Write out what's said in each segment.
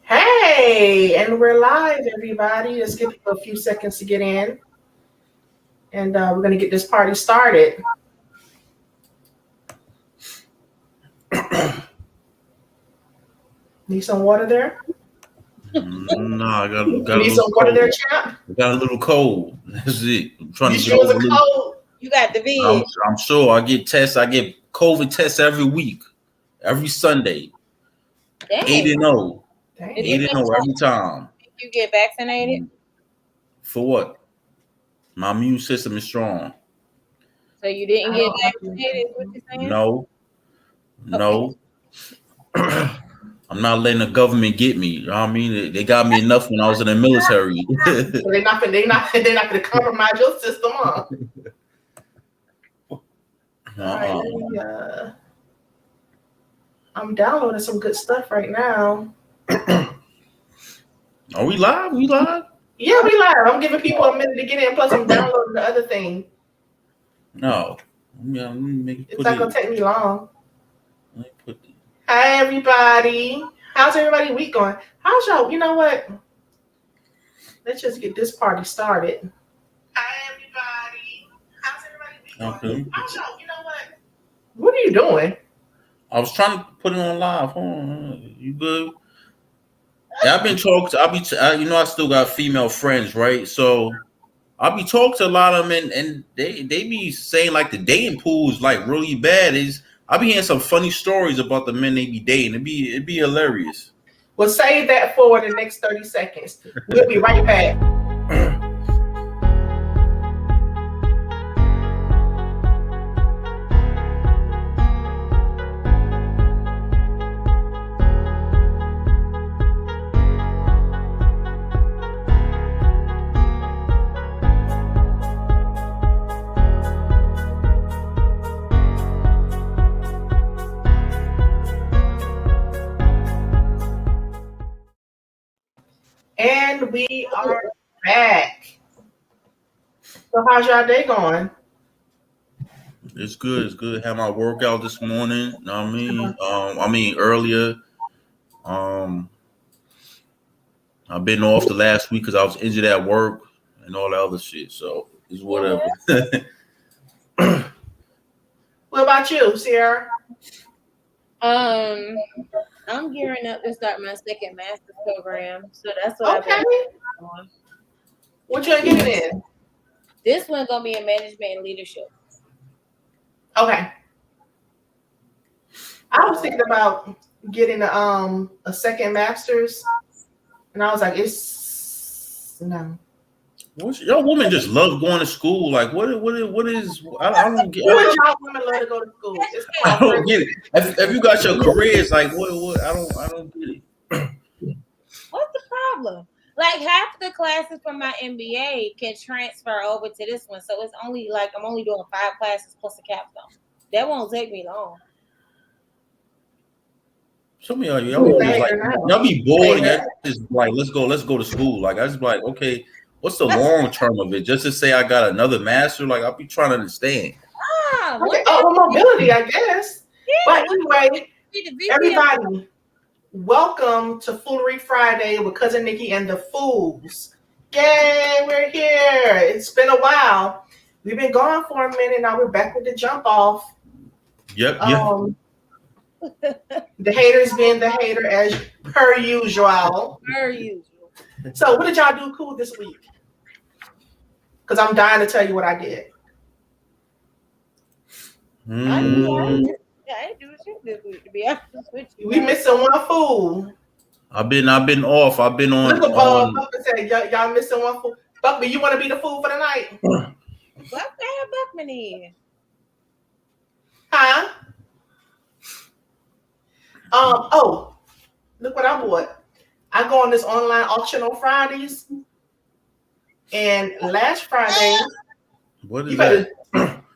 Hey, and we're live, everybody. Let's give people a few seconds to get in, and we're going to get this party started. Need some water there? No, I got Need some water there, champ? I got a little cold. That's it. I'm trying to get over a cold. You got the vid. I'm sure I get tests. I get COVID tests every week, every Sunday. Dang. 8-0. 8-0 every time. You get vaccinated? For what? My immune system is strong. So you didn't get vaccinated, is what you're saying? No. I'm not letting the government get me. You know what I mean? They got me enough when I was in the military. So they're not gonna compromise your system, huh? Right, I'm downloading some good stuff right now. Are we live? Yeah, we live. I'm giving people a minute to get in. Plus, I'm downloading the other thing. No. Yeah, let me make it. It's not gonna take me long. Let me put it. Hi, everybody. How's everybody week going? How's y'all? You know what? Let's just get this party started. Hi, everybody. How's everybody week going? Okay. How's y'all? You know what? What are you doing? I was trying to put it on live. Hold on. You good? Yeah, I've been talking. I still got female friends, right? So I'll be talking to a lot of them, and they be saying like the dating pool is like really bad. I be hearing some funny stories about the men they be dating. It'd be hilarious. We'll save that for the next 30 seconds. We'll be right back. And we are back. So how's y'all day going? It's good. Had my workout this morning. You know what I mean? Earlier. I've been off the last week because I was injured at work and all that other shit. So it's whatever. What about you, Sierra? I'm gearing up to start my second master's program, so that's what I've been on. What you getting in? This one's gonna be in management and leadership. Okay. I was thinking about getting a second master's, and I was like, no. Your women just love going to school. Like what is? I don't get. Y'all women love to go to school. I don't get it. If you got your careers, like what? I don't get it. What's the problem? Like half the classes from my MBA can transfer over to this one, so it's only like I'm only doing 5 classes plus a capstone. That won't take me long. Some of y'all be bored and just like let's go to school. Like I just be like, okay, what's the long term of it? Just to say I got another master, like I'll be trying to understand. Mobility, I guess. Yeah. But anyway, everybody, welcome to Foolery Friday with Cousin Niki and the Fools. Yay, we're here. It's been a while. We've been gone for a minute. Now we're back with the jump off. Yep. The haters being the hater as per usual. So what did y'all do cool this week? Because I'm dying to tell you what I did. I didn't do shit this week, to be honest with you. We missing one fool. I've been off. I've been on. Look what Buckman said. Y'all missing one fool. Buckman, you want to be the fool for the night? Buckman in. Huh? Look what I bought. I go on this online auction on Fridays. And last Friday, what is that?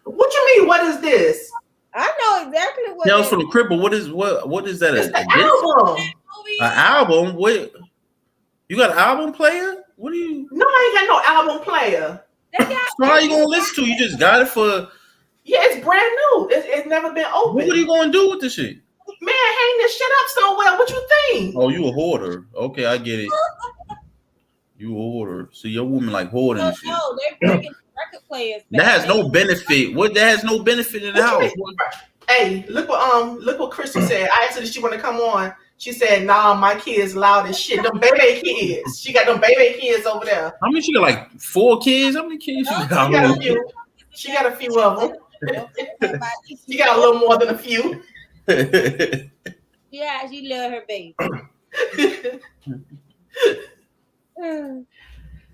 What you mean? What is this? I know exactly what. Tales from the Crypt. What is that? It's an album. An album? Wait, you got an album player? What do you? No, I ain't got no album player. So how you gonna listen to? You just got it for Yeah, it's brand new. It's never been open. What are you gonna do with this shit? Man, hang this shit up somewhere. What you think? Oh, you a hoarder? Okay, I get it. You a hoarder. So your woman like hoarding and shit. No, they're bringing record players back. That has no benefit. What? That has no benefit in the house. Hey, look what Crystal said. I asked her if she want to come on. She said, "Nah, my kids loud as shit. Them baby kids. She got them baby kids over there." How many? She got like 4 kids. How many kids she got? She got a few. She got a few of them. She got a little more than a few. Yeah, she love her baby.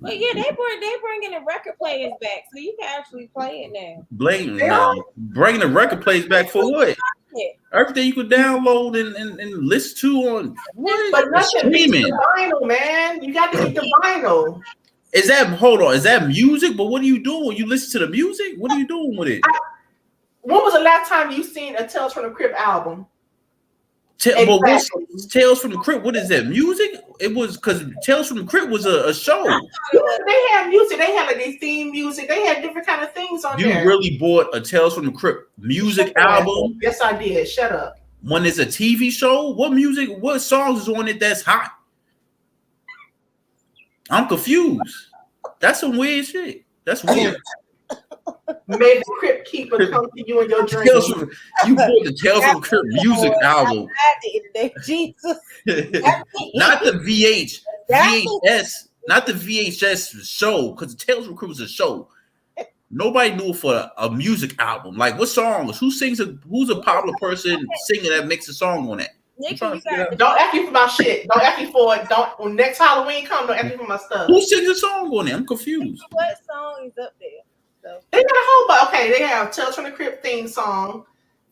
But yeah, they bringing the record players back, so you can actually play it now. Bringing the record players back for what? Everything you could download and listen to on what? But nothing beats the vinyl, man. You got to get the vinyl. Is that music? But what are you doing? You listen to the music? What are you doing with it? When was the last time you seen a Tales from the Crypt album? But what's Tales from the Crypt? What is that? Music? It was because Tales from the Crypt was a show. They had music. They had like their theme music. They had different kind of things on there. You really bought a Tales from the Crypt music album? Yes, I did. Shut up. When it's a TV show, what music? What songs is on it that's hot? I'm confused. That's some weird shit. That's weird. May the Crypt Keeper come to you in your dreams. You bought the Tales from the Crypt music album. Jesus. Not the VHS, not the VHS show, because the Tales from the Crypt was a show. Nobody knew for a music album. Like what songs? Who's a popular person singing that makes a song on that? Don't ask me for my shit. Don't ask me for it. When next Halloween comes, don't ask me for my stuff. Who sings a song on it? I'm confused. What song is up there? So. They got a whole bunch. Okay, they have Tales from the Crypt theme song.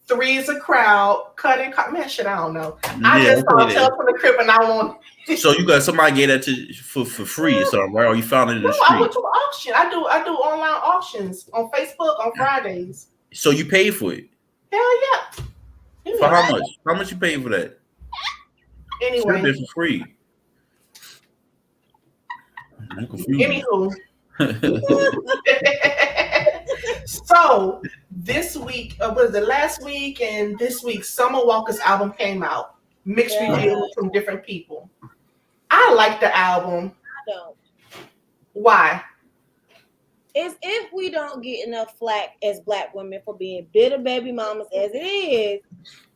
3 is a crowd. Man, shit, I don't know. I just saw Tales from the Crypt and I want. So you got somebody gave that to for free or something, right? Or you found it in the street? I went to an auction. I do online auctions on Facebook on Fridays. So you paid for it? Hell yeah. For how much? How much you paid for that? Anyway, it's for free. I'm confused. Anywho. So this week, was the last week and this week, Summer Walker's album came out. Mixed reviews from different people. I like the album. I don't. Why? It's if we don't get enough flack as Black women for being bitter baby mamas as it is,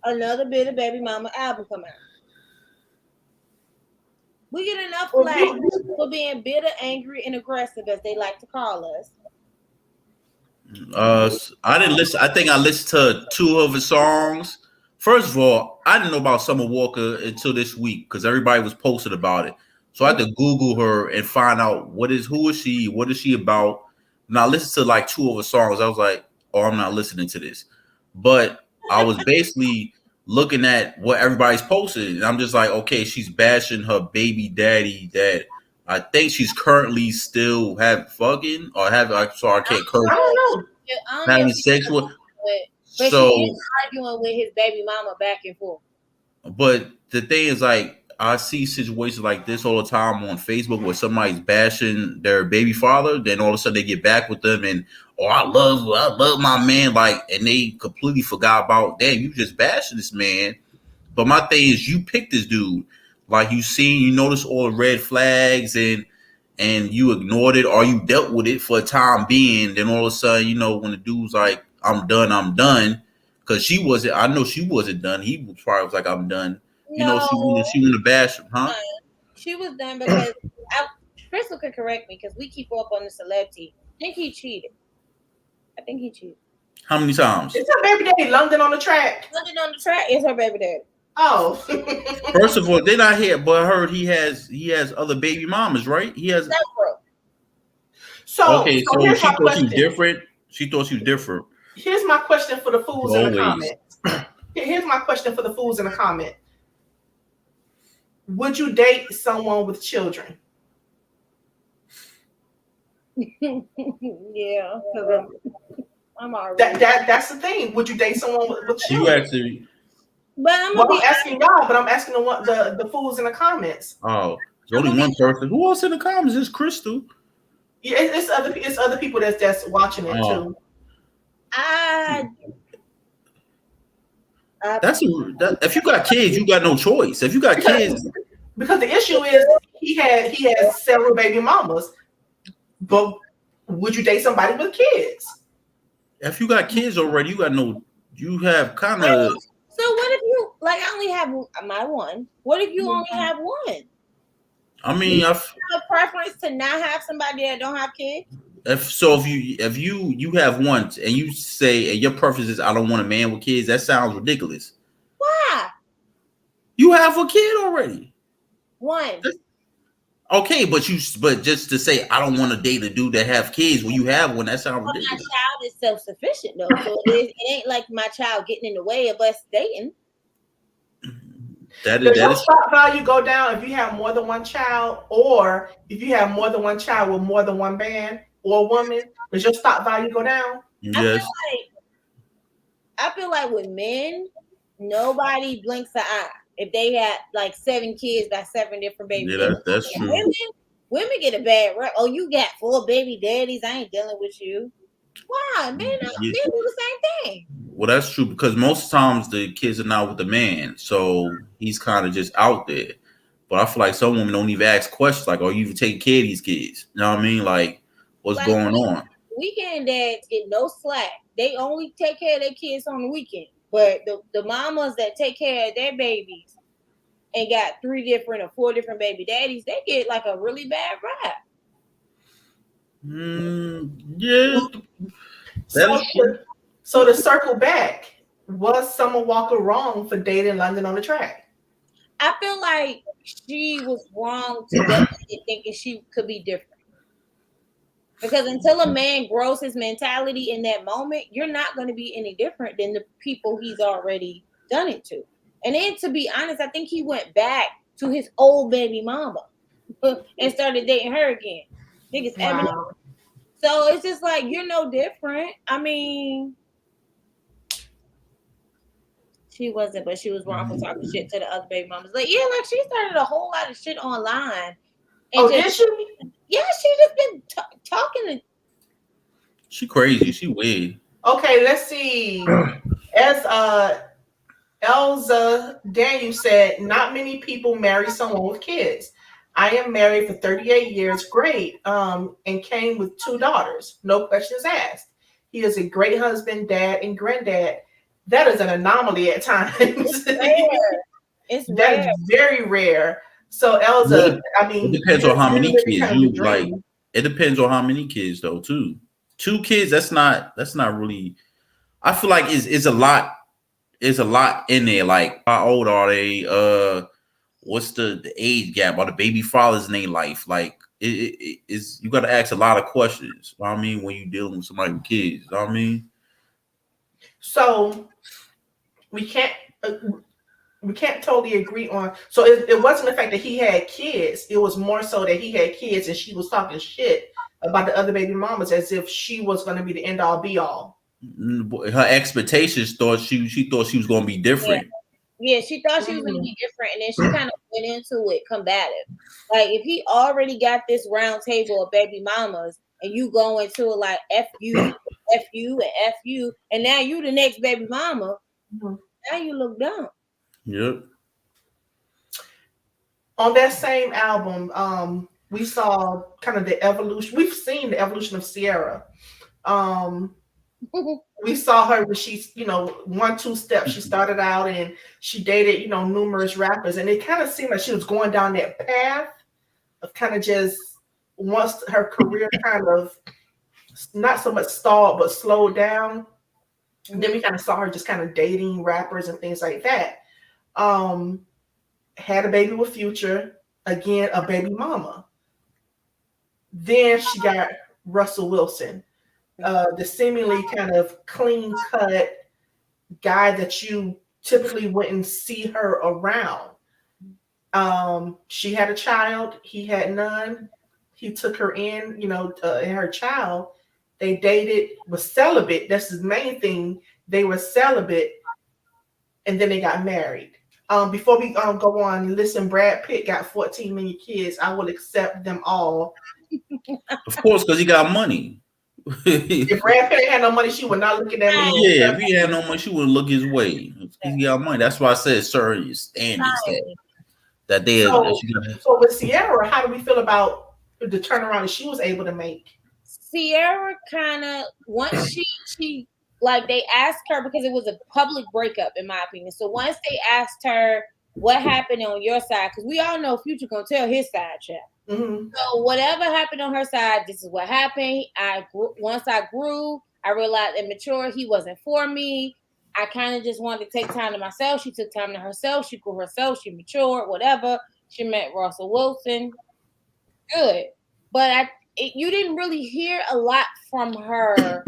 another bitter baby mama album come out. We get enough flack for being bitter, angry, and aggressive, as they like to call us. I didn't listen. I think I listened to 2 of his songs. First of all, I didn't know about Summer Walker until this week because everybody was posted about it. So I had to Google her and find out who is she, what is she about. And I listened to like 2 of her songs. I was like, oh, I'm not listening to this. But I was basically looking at what everybody's posted, and I'm just like, okay, she's bashing her baby daddy that I think she's currently still fucking or I'm sorry, I can't curse. I don't know. Having sex with. But so she's arguing with his baby mama back and forth. But the thing is, like, I see situations like this all the time on Facebook where somebody's bashing their baby father, then all of a sudden they get back with them and I love my man, like, and they completely forgot about, damn, you just bashing this man. But my thing is, you picked this dude, like you notice all the red flags and you ignored it or you dealt with it for a time being. Then all of a sudden, when the dude's like, I'm done, because I know she wasn't done. He was probably like, I'm done. No, she wanted to bash him, huh? She was done because Crystal could correct me because we keep up on the celebrity. I think he cheated. How many times? It's her baby daddy, London on the Track. London on the Track is her baby daddy. Oh. First of all, did I hear? But I heard he has other baby mamas, right? He has. So she thought she was different. She thought she was different. Here's my question for the fools in the comments. Here's my question for the fools in the comment. Would you date someone with children? Yeah, I'm already. That's the thing. Would you date someone with children? You actually. But I'm asking y'all, but I'm asking the fools in the comments. Oh, there's only one person. Who else in the comments? It's Crystal. Yeah, it's other people that's watching it too. If you got kids, you got no choice. If you got kids, because the issue is he has several baby mamas, but would you date somebody with kids? If you got kids already, you have kind of. So what if you I only have my one? What if you only have one? I mean, you have a preference to not have somebody that don't have kids. If you have one and you say and your preference is I don't want a man with kids, that sounds ridiculous. Why? You have a kid already. One. Okay, but just to say I don't want to date a dude that have kids when you have one, that sounds ridiculous. My child is self-sufficient though, so it ain't like my child getting in the way of us dating. Does your stock value go down if you have more than one child, or if you have more than one child with more than one man or woman? Does your stock value go down? Yes. I feel like with men, nobody blinks an eye if they had 7 kids by 7 different baby daddies. That's true. Women get a bad rep. Oh, you got 4 baby daddies. I ain't dealing with you. Why? Men do the same thing. Well, that's true because most times the kids are not with the man, so he's kind of just out there. But I feel like some women don't even ask questions like, "Are you even taking care of these kids?" You know what I mean? Like, what's going on? Weekend dads get no slack. They only take care of their kids on the weekend. But the mamas that take care of their babies and got 3 different or 4 different baby daddies, they get a really bad rap. Yeah. So to circle back, was Summer Walker wrong for dating London on the Track? I feel like she was wrong to thinking she could be different. Because until a man grows his mentality in that moment, you're not going to be any different than the people he's already done it to. And then, to be honest, I think he went back to his old baby mama and started dating her again. I think it's Eminem. So it's just you're no different. I mean, she wasn't, but she was wrong for talking shit to the other baby mamas. She started a whole lot of shit online. And did she? Yeah, she just been talking. She crazy. She weird. Okay, let's see. As Elza Daniel said, not many people marry someone with kids. I am married for 38 years. Great. And came with 2 daughters. No questions asked. He is a great husband, dad, and granddad. That is an anomaly at times. It's rare. It's That's very rare. So Elza, I mean, it depends on how many kids you like. It depends on how many kids though, too. 2 kids, that's not really. I feel like it's a lot. It's a lot in there. Like, how old are they? What's the age gap? Are the baby fathers in their life? Like, it is. You got to ask a lot of questions. You know what I mean, when you're dealing with somebody with kids. You know what I mean. So we can't totally agree on. So it wasn't the fact that he had kids. It was more so that he had kids and she was talking shit about the other baby mamas as if she was going to be the end all be all. Her expectations she thought she was going to be different. Yeah, she thought she was going to be different, and then she kind of went into it combative. Like, if he already got this round table of baby mamas, and you go into it like F you, F you, and F you, and now you the next baby mama, now you look dumb. Yep. On that same album, we saw kind of the evolution. We've seen the evolution of Sierra. We saw her when she's, 1-2 steps. She started out and she dated, numerous rappers, and it kind of seemed like she was going down that path of kind of just once her career kind of not so much stalled but slowed down. And then we kind of saw her just kind of dating rappers and things like that. Had a baby with Future, again a baby mama. Then she got Russell Wilson. The seemingly kind of clean cut guy that you typically wouldn't see her around. She had a child, he had none. He took her in, and her child. They dated, was celibate. That's the main thing. They were celibate, and then they got married. Before we go on, listen, Brad Pitt got 14 million kids. I will accept them all. Of course, because he got money. If Brad Pitt ain't had no money, she would not look at that man. Yeah, if he had no money, she wouldn't look his way. He got money. That's why I said certain standards that they. So with Sierra, how do we feel about the turnaround that she was able to make? Sierra kind of once she like they asked her because it was a public breakup in my opinion. So once they asked her what happened on your side, because we all know Future gonna tell his side, chat. Mm-hmm. So whatever happened on her side, this is what happened. Once I grew, I realized and matured, he wasn't for me. I kind of just wanted to take time to myself. She took time to herself. She grew herself. She matured. Whatever. She met Russell Wilson. Good, but you didn't really hear a lot from her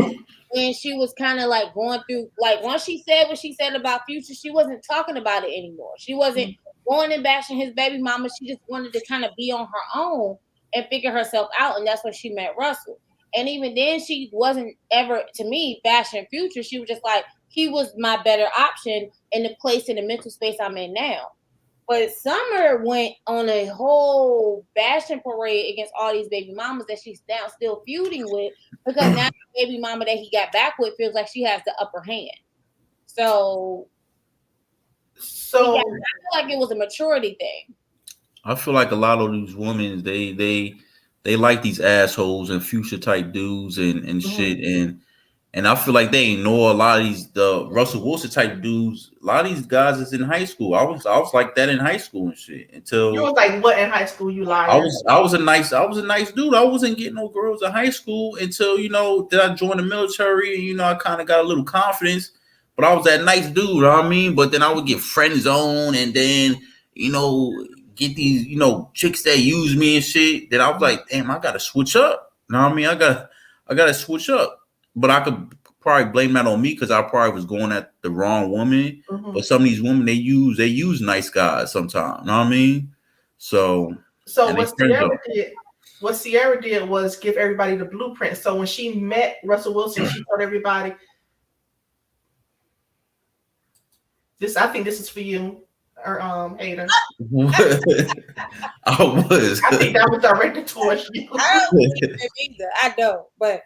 when she was kind of like going through. Like once she said what she said about Future, she wasn't talking about it anymore. She wasn't going and bashing his baby mama. She just wanted to kind of be on her own and figure herself out, and that's when she met Russell. And even then, she wasn't ever, to me, bashing Future. She was just like, he was my better option in the place in the mental space I'm in now. But Summer went on a whole bashing parade against all these baby mamas that she's now still feuding with, because now the baby mama that he got back with feels like she has the upper hand. So I feel like it was a maturity thing. I feel like a lot of these women, they like these assholes and Future type dudes and shit, and I feel like they ignore a lot of the Russell Wilson type dudes. A lot of these guys is in high school. I was like that in high school and shit. Until you was like what in high school? You lied. I was a nice dude. I wasn't getting no girls in high school until that I joined the military and I kind of got a little confidence. But I was that nice dude, you know what I mean? But then I would get friend zone and then get these chicks that use me and shit. Then I was like, damn, I gotta switch up. You know what I mean? I gotta switch up. But I could probably blame that on me because I probably was going at the wrong woman. Mm-hmm. But some of these women they use nice guys sometimes. You know what I mean? So what Sierra did was give everybody the blueprint. So when she met Russell Wilson, she told everybody, I think this is for you, or hater. I think that was directed towards you. I don't either. I don't, but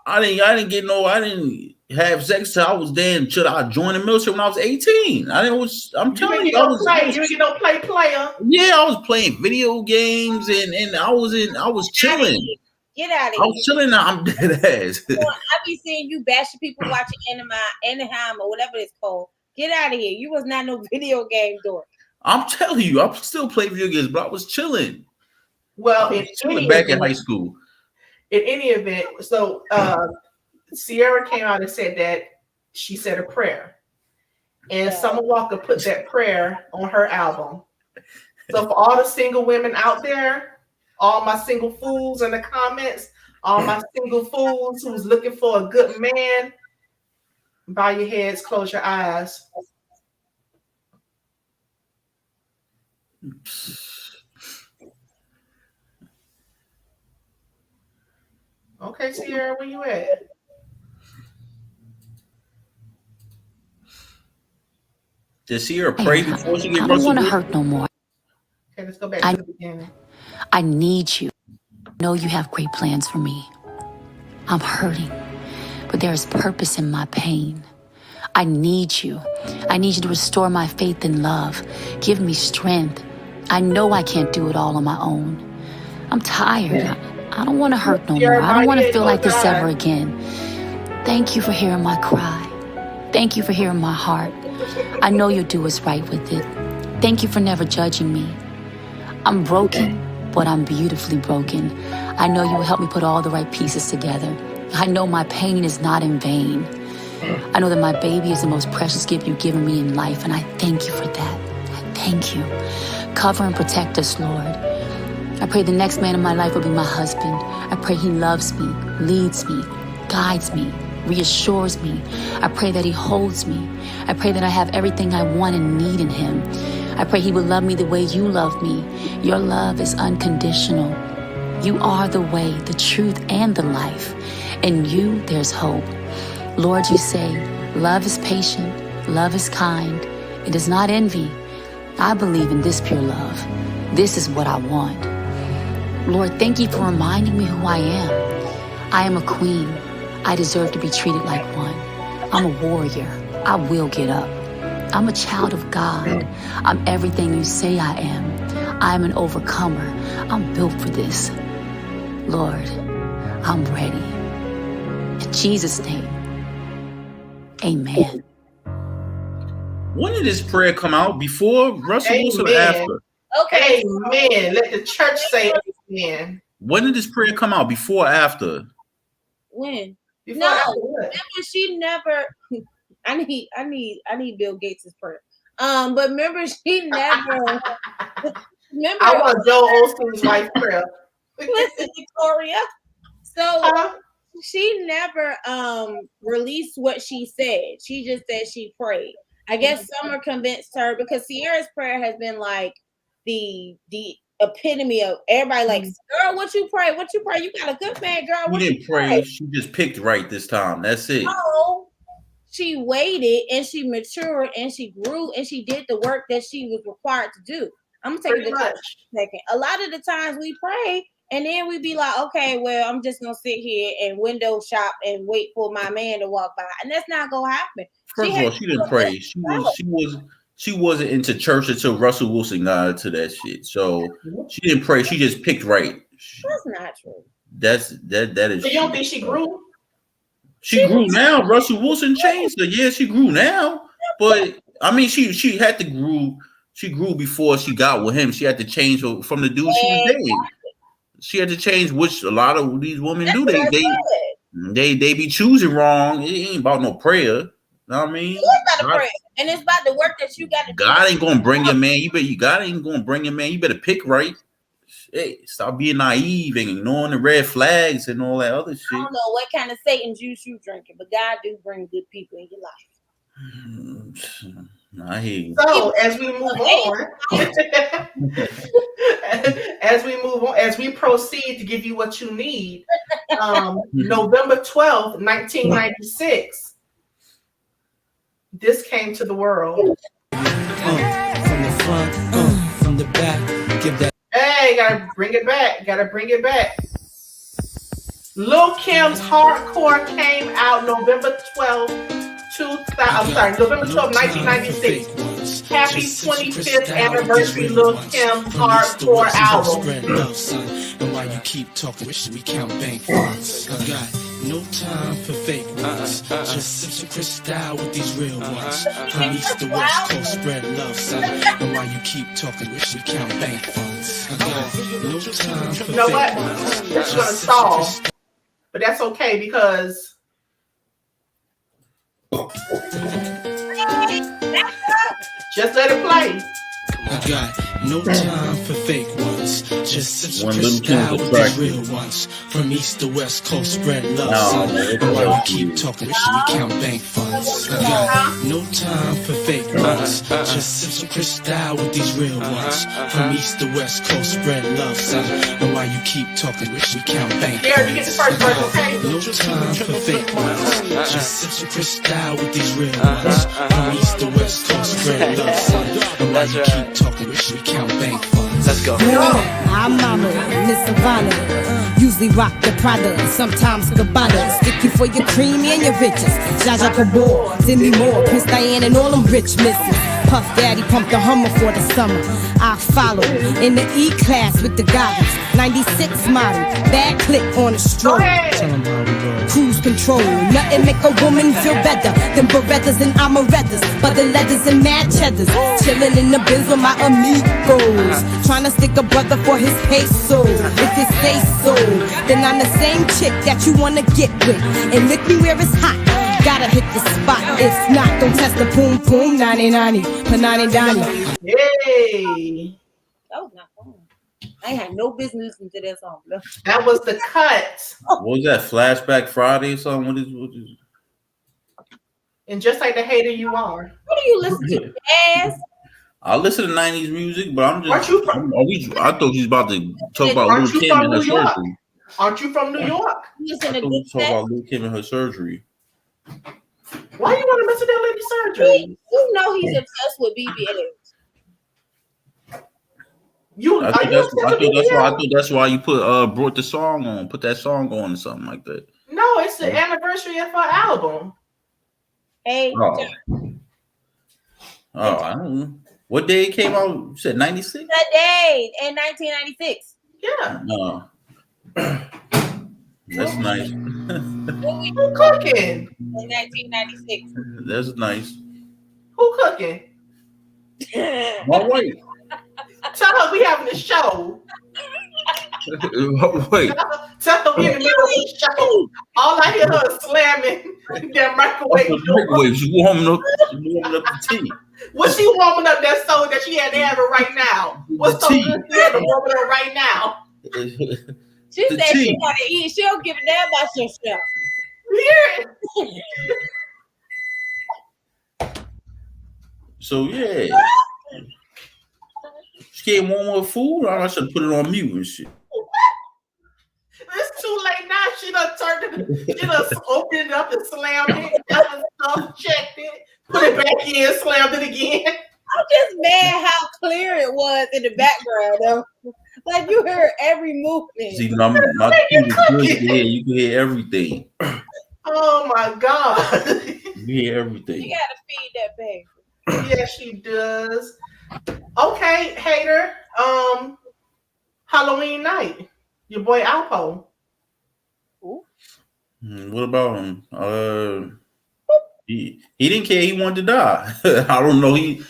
I didn't have sex till I was then. Till I joined the military when I was 18. I'm telling you, I was. You didn't get no player. Yeah, I was playing video games and I was chilling. Get out of here. I was chilling now. I'm dead ass. I be seeing you bashing people watching Anaheim or whatever it's called. Get out of here. You was not no video game dork. I'm telling you, I still play video games, but I was chilling. Well, back in high school. In any event, so Sierra came out and said that she said a prayer. And Summer Walker put that prayer on her album. So for all the single women out there, all my single fools in the comments, all my single fools who's looking for a good man, bow your heads, close your eyes. Okay, Sierra, where you at? Did Sierra pray before she get Russell? I don't want to hurt no more. Okay, let's go back to the beginning. I need you. I know you have great plans for me. I'm hurting, but there is purpose in my pain. I need you. I need you to restore my faith and love. Give me strength. I know I can't do it all on my own. I'm tired. I don't want to hurt no more. I don't want to feel like this ever again. Thank you for hearing my cry. Thank you for hearing my heart. I know you'll do what's right with it. Thank you for never judging me. I'm broken, but I'm beautifully broken. I know you will help me put all the right pieces together. I know my pain is not in vain. I know that my baby is the most precious gift you've given me in life, and I thank you for that. I thank you. Cover and protect us, Lord. I pray the next man in my life will be my husband. I pray he loves me, leads me, guides me, reassures me. I pray that he holds me. I pray that I have everything I want and need in him. I pray he will love me the way you love me. Your love is unconditional. You are the way, the truth, and the life. In you, there's hope. Lord, you say, love is patient, love is kind. It does not envy. I believe in this pure love. This is what I want. Lord, thank you for reminding me who I am. I am a queen. I deserve to be treated like one. I'm a warrior. I will get up. I'm a child of God. I'm everything you say I am. I'm an overcomer. I'm built for this. Lord, I'm ready. In Jesus' name, amen. When did this prayer come out? Before Russell Wilson or after? Okay. Amen. Let the church say amen. When did this prayer come out? Before or after? When? Before Remember, she never. I need Bill Gates' prayer. But remember, she never. Remember, I want Joel Osteen's wife prayer. Listen, Victoria. So she never released what she said. She just said she prayed. I guess Summer convinced her because Sierra's prayer has been like the epitome of everybody like, girl, what you pray? What you pray? You got a good man, girl. She didn't pray. She just picked right this time. That's it. Oh, she waited and she matured and she grew and she did the work that she was required to do. I'm gonna take it a second. A lot of the times we pray and then we be like, okay, well, I'm just gonna sit here and window shop and wait for my man to walk by, and that's not gonna happen. First of all, she didn't pray. She wasn't into church until Russell Wilson got into that shit. So she didn't pray. She just picked right. That's not true. That is. So you don't think she grew? She grew now. Russell Wilson changed her. Yeah, she grew now. But I mean, she had to grow. She grew before she got with him. She had to change from the dude she was dating. She had to change, which a lot of these women do. They be choosing wrong. It ain't about no prayer. You know what I mean? It's about the prayer, and it's about the work that you got to do. God ain't gonna bring your man. God ain't gonna bring your man. You better pick right. Hey, stop being naive and ignoring the red flags and all that other shit. I don't know what kind of Satan juice you drinking, but God do bring good people in your life. I hear you. So as we move on, as we proceed to give you what you need, November 12th, 1996, this came to the world. From the front, from the back, give that. Hey, gotta bring it back. Lil Kim's Hardcore came out November 12th, 1996. Happy 25th anniversary, Lil Kim's Hardcore album. And while you keep talking, we count bank funds. I got no time for fake ones. Just sip some crystal with these real ones. From east to west coast, spread love, son. And while you keep talking, we count bank funds. I got no time for you know fake what? ones. It's gonna stall, but that's okay because. Just let it play. I got no time for fake ones. Just sip some crystal with these real ones. From east to west coast, spread love, son. And while you keep talking, we count bank funds. I got no time for fake ones. Just sip some crystal with these real ones. From east to west coast, spread love, son. And while you keep talking, we count bank funds. Here, you get the first verse, okay? No time for fake ones. Just sip some crystal with these real ones. From east to west coast, spread love, son. And while you keep talking, we count bank funds. Let's go. I'm Mama, Miss Savannah. Usually rock the Prada, sometimes Gabbana. Stick you for your cream and your riches. Jaja Kabor, Demi Moore, Prince Diane, and all them rich misses. Puff Daddy pumped the Hummer for the summer. I follow in the E-class with the goggles. 96 model, bad click on a stroll. Cruise control, nothing make a woman feel better than Berettas and Amarettas, but the leathers and mad cheddars. Chilling in the bins with my amigos, trying to stick a brother for his peso. If it say so, then I'm the same chick that you wanna get with, and lick me where it's hot. Gotta hit the spot. If not, don't test the poom poom. 90-90, panani dani. Yay! That was not fun. I ain't had no business listening to that song. That was the cut. What was that? Flashback Friday or something? What is? And just like the hater you are. What do you listen to? Ass. I listen to 90s music, but I'm just. Aren't you from? I thought you was about to talk about Aren't Lil you Kim from and her New York? surgery. Aren't you from New York? You I listen to thought you good was talking about Lil Kim and her surgery. Why you want to mess with that lady's surgery? You know he's obsessed with BBLs. I thought that's why you brought the song on, put that song on or something like that. No, it's the anniversary of her album. Hey, I don't know. What day it came out? You said 96? That day in 1996. Yeah. No. That's nice. Who cooking? In 1996. That's nice. Who cooking? My wife. Tell her we having a show. Wait. Tell her we in the middle of the show. All I hear her is slamming that microwave. She's warming up the tea. What's she warming up that stove that she had to have it right now? What's so good to warm it up right now? She said she want to eat. She don't give a damn about your stuff. Yeah. So yeah. She can't warm up food. I should put it on mute and shit. It's too late now. She done turned it. She done opened it up and slammed it. Got the stuff, checked it, put it back in, slammed it again. I'm just mad how clear it was in the background, though. Like you heard every movement. See, my kid is good. Yeah, you can hear everything. Oh my God. You hear everything. You gotta feed that baby. Yeah, she does. Okay, hater. Halloween night. Your boy Alpo. What about him? He didn't care. He wanted to die. I don't know. He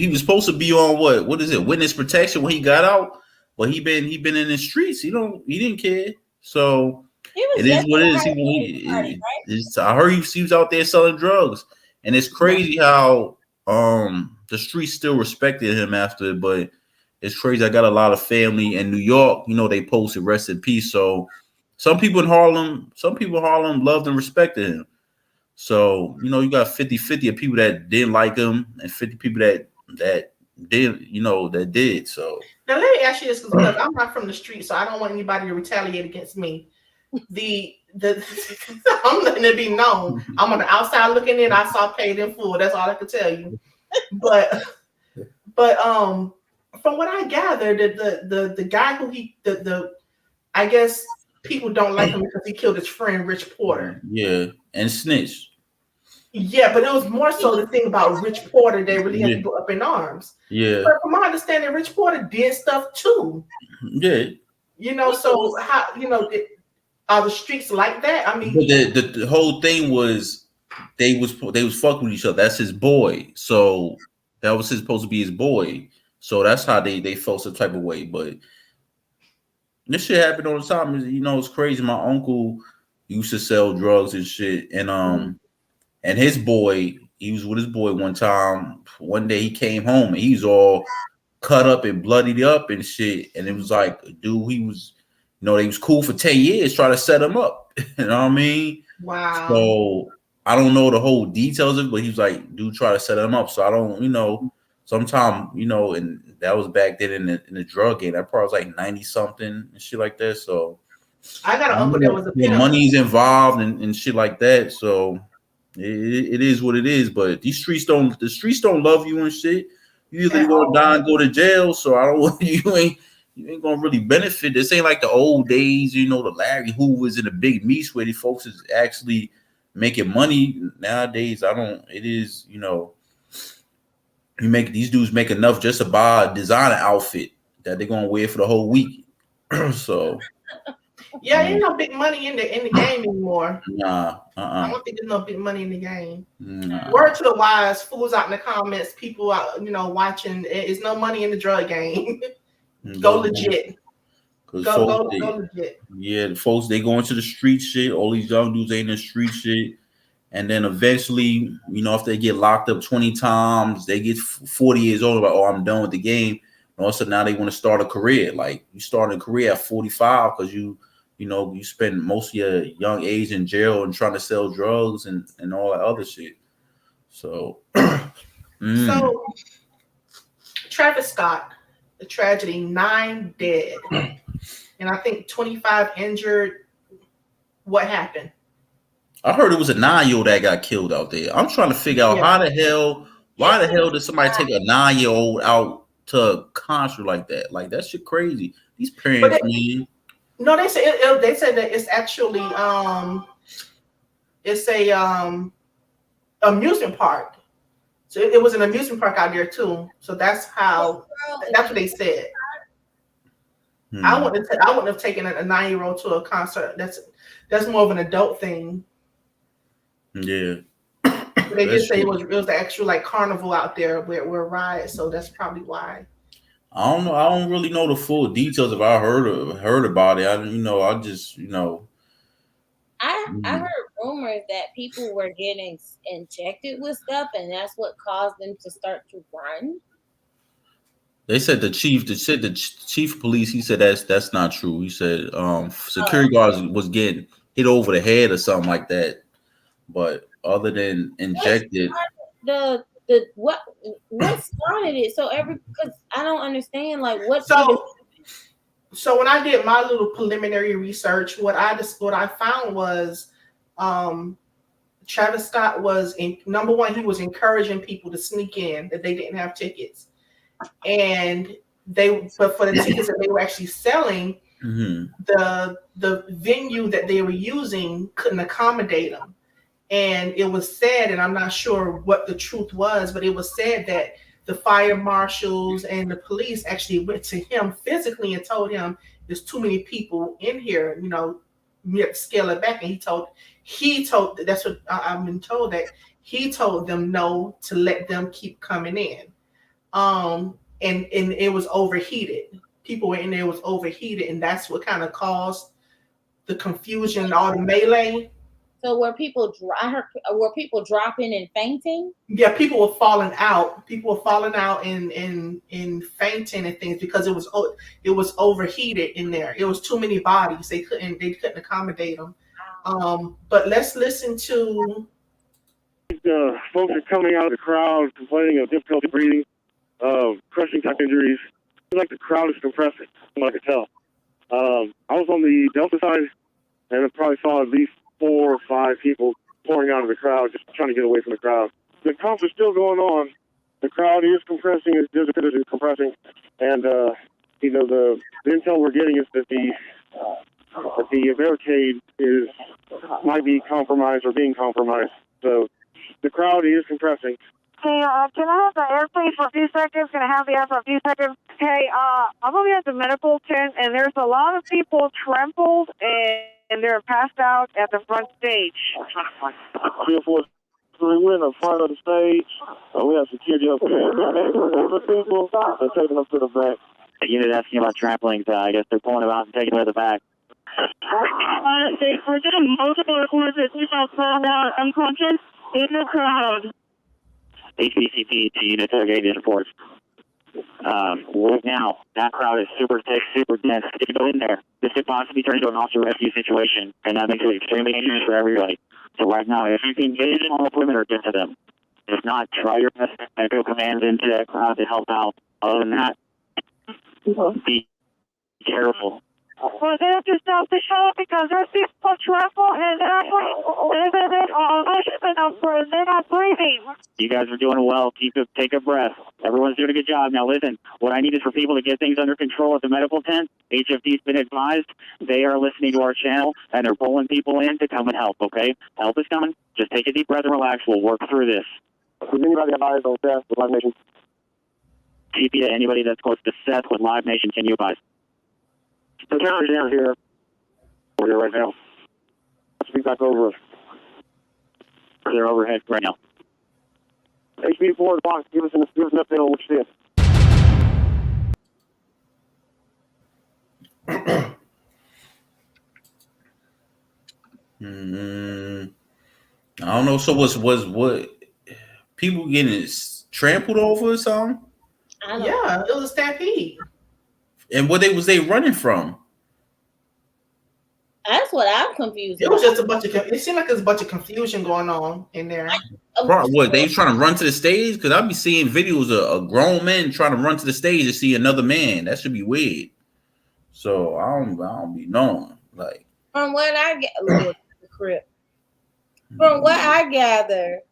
was supposed to be on what is it? Witness protection when he got out. But he been in the streets. He didn't care. So it is what it is. I heard he was out there selling drugs, and it's crazy how the streets still respected him after. But it's crazy. I got a lot of family in New York. You know, they posted rest in peace. So some people in Harlem loved and respected him. So you know, you got 50-50 of people that didn't like him, and 50 people that did, that did. So now let me ask you this, because I'm not from the street, so I don't want anybody to retaliate against me. I'm letting it be known. I'm on the outside looking in. I saw Paid in Full. That's all I can tell you. But from what I gathered, the guy who I guess people don't like him because he killed his friend Rich Porter. Yeah, and snitch. Yeah, but it was more so the thing about Rich Porter. They really had to go up in arms. Yeah. But from my understanding, Rich Porter did stuff too. Yeah. So how are the streets like that? I mean, the whole thing was they was fucking with each other. That's his boy. So that was supposed to be his boy. So that's how they felt some type of way. But this shit happened all the time. It's crazy. My uncle used to sell drugs and shit, and his boy, he was with his boy one time. One day he came home and he's all cut up and bloodied up and shit. And it was like, dude, he was, they was cool for 10 years trying to set him up. You know what I mean? Wow. So I don't know the whole details of it, but he was like, dude, try to set him up. So I don't, sometime, and that was back then in the drug game. That probably was like 90 something and shit like that. So I got an uncle that was a pimp. Money's involved and shit like that. So it is what it is. But the streets don't love you and shit. You either gonna die and go to jail. So I don't you ain't gonna really benefit. This ain't like the old days, the Larry Hoovers and the big meets where these folks is actually making money. Nowadays, these dudes make enough just to buy a designer outfit that they're gonna wear for the whole week. So ain't no big money in the game anymore. Nah, I don't think there's no big money in the game. Nah. Word to the wise, fools out in the comments, people out, watching. There's no money in the drug game. Go legit. Go legit. Yeah, the folks, they go into the street shit. All these young dudes ain't in the street shit. And then eventually, if they get locked up 20 times, they get 40 years old, like, I'm done with the game. And also now they want to start a career. Like, you start a career at 45 because you spend most of your young age in jail and trying to sell drugs and all that other shit. So, So Travis Scott, the tragedy, 9 dead, and I think 25 injured. What happened? I heard it was a 9-year-old that got killed out there. I'm trying to figure out why the hell did somebody take a 9-year-old out to a concert like that. Like that shit crazy. These parents, man. No, they said that it's actually it's a amusement park. So it was an amusement park out there too. So that's what they said. I wouldn't have taken a 9-year-old to a concert. That's more of an adult thing. Yeah. But they did say it was the actual like carnival out there where rides. So that's probably why. I don't know. I don't really know the full details if I heard about it. I just I heard rumors that people were getting injected with stuff, and that's what caused them to start to run. They said the chief of police. He said that's not true. He said security guards was getting hit over the head or something like that. But other than injected, what started it? So because I don't understand like what. So when I did my little preliminary research, what I found was Travis Scott was number one. He was encouraging people to sneak in that they didn't have tickets, but for the tickets that they were actually selling, the venue that they were using couldn't accommodate them. And it was said, and I'm not sure what the truth was, but it was said that the fire marshals and the police actually went to him physically and told him there's too many people in here, you have to scale it back. And he told that's what I've been told, that he told them no, to let them keep coming in. And it was overheated. People were in there, it was overheated, and that's what kind of caused the confusion and all the melee. So were people dropping and fainting? Yeah, people were falling out. People were falling out and fainting and things because it was overheated in there. It was too many bodies. They couldn't accommodate them. But let's listen to. Folks are coming out of the crowd complaining of difficulty breathing, crushing type injuries. It's like the crowd is compressing, from what I could tell. I was on the Delta side, and I probably saw at least 4 or 5 people pouring out of the crowd, just trying to get away from the crowd. The concert's still going on. The crowd is compressing, is compressing, and the intel we're getting is that the barricade might be compromised or being compromised. So the crowd is compressing. Hey, can I have the airplane for a few seconds? Can I have the air for a few seconds? Hey, I'm going to be at the medical tent, and there's a lot of people trampled and they're passed out at the front stage. 304, we're in the front of the stage. We have security up there. People are taking them to the back. The unit asking about trampling, so I guess they're pulling them out and taking them to the back. We're getting multiple reports that people are falling out unconscious in the crowd. HBCP to unit interrogating reports. Right now, that crowd is super thick, super dense. If you go in there, this could possibly turn into an officer rescue situation, and that makes it extremely dangerous for everybody. So right now, if you can get in on the perimeter, get to them. If not, try your best to echo commands into that crowd to help out. Other than that, be careful. Well, they have to stop the show because there's people trampled and they're not breathing. You guys are doing well. Take a breath. Everyone's doing a good job. Now listen, what I need is for people to get things under control at the medical tent. HFD's been advised. They are listening to our channel and they're pulling people in to come and help, okay? Help is coming. Just take a deep breath and relax. We'll work through this. Does anybody have eyes on Seth with Live Nation? TP to anybody that's close to Seth with Live Nation. Can you advise? The counter's down here. We're here right now. Let's be back over. They're overhead right now. HB4 box, give us an update on what you did. I don't know. So was what people getting trampled over or something? Yeah, it was a stampede. And what was they running from? That's what I'm confused. It was just a bunch of. It seemed like there's a bunch of confusion going on in there. What they trying to run to the stage? Because I'll be seeing videos of grown men trying to run to the stage to see another man. That should be weird. So I don't be knowing. Like from what I get, from what I gather,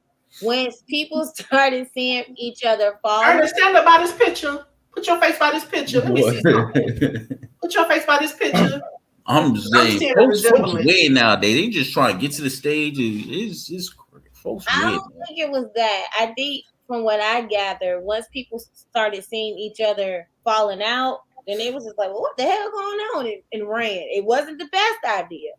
when people started seeing each other fall, I understand about his picture. Put your face by this picture. Let me see something. Put your face by this picture. I'm just saying, folks weird nowadays. They just trying to get to the stage. It's folks weird. I don't think it was that. I think from what I gather, once people started seeing each other falling out, then they was just like, well, what the hell going on? And ran. It wasn't the best idea.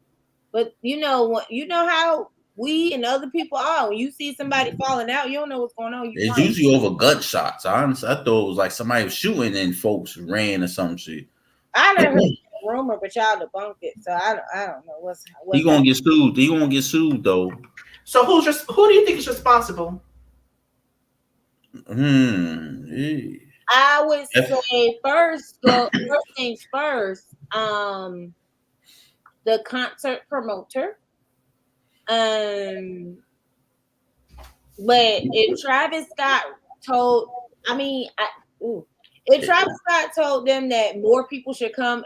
But you know how we and other people are. When you see somebody falling out, you don't know what's going on. It's usually over gunshots. I thought it was like somebody was shooting and folks ran or some shit. I never heard a rumor, but y'all debunked it. So I don't know what's he gonna get sued. He gonna get sued though. So who do you think is responsible? I would say first things first. The concert promoter. But if Travis Scott told them that more people should come,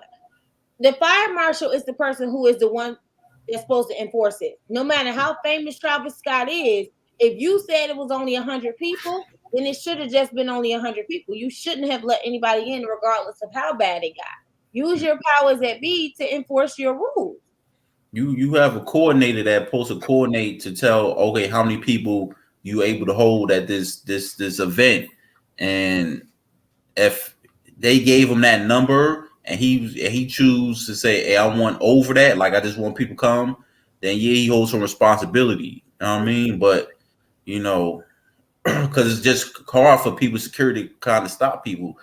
the fire marshal is the person who is the one that's supposed to enforce it. No matter how famous Travis Scott is, if you said it was only 100 people, then it should have just been only 100 people. You shouldn't have let anybody in, regardless of how bad it got. Use your powers that be to enforce your rules. You have a coordinator that's supposed to coordinate to tell, okay, how many people you able to hold at this event, and if they gave him that number and he choose to say, hey, I want over that, like I just want people to come, then yeah, he holds some responsibility. You know what I mean? But because it's just hard for people security to kind of stop people.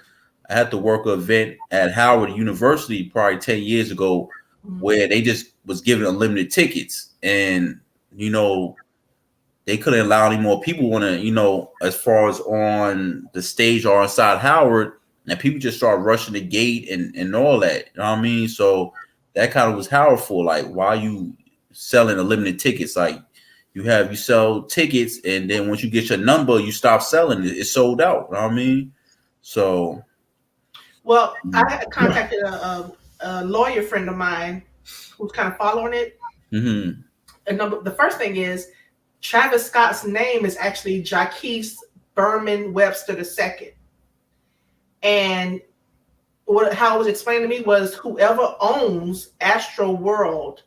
I had to work an event at Howard University probably 10 years ago where they just was giving unlimited tickets, and they couldn't allow any more people want to, as far as on the stage or inside Howard, and people just start rushing the gate and all that. You know what I mean? So that kind of was Howard for, like, why are you selling unlimited tickets? Like you sell tickets, and then once you get your number, you stop selling it. It's sold out. You know what I mean? So. Well, I had contacted a lawyer friend of mine who's kind of following it. Mm-hmm. And the first thing is Travis Scott's name is actually Jaquise Berman Webster II. And how it was explained to me was whoever owns Astro World,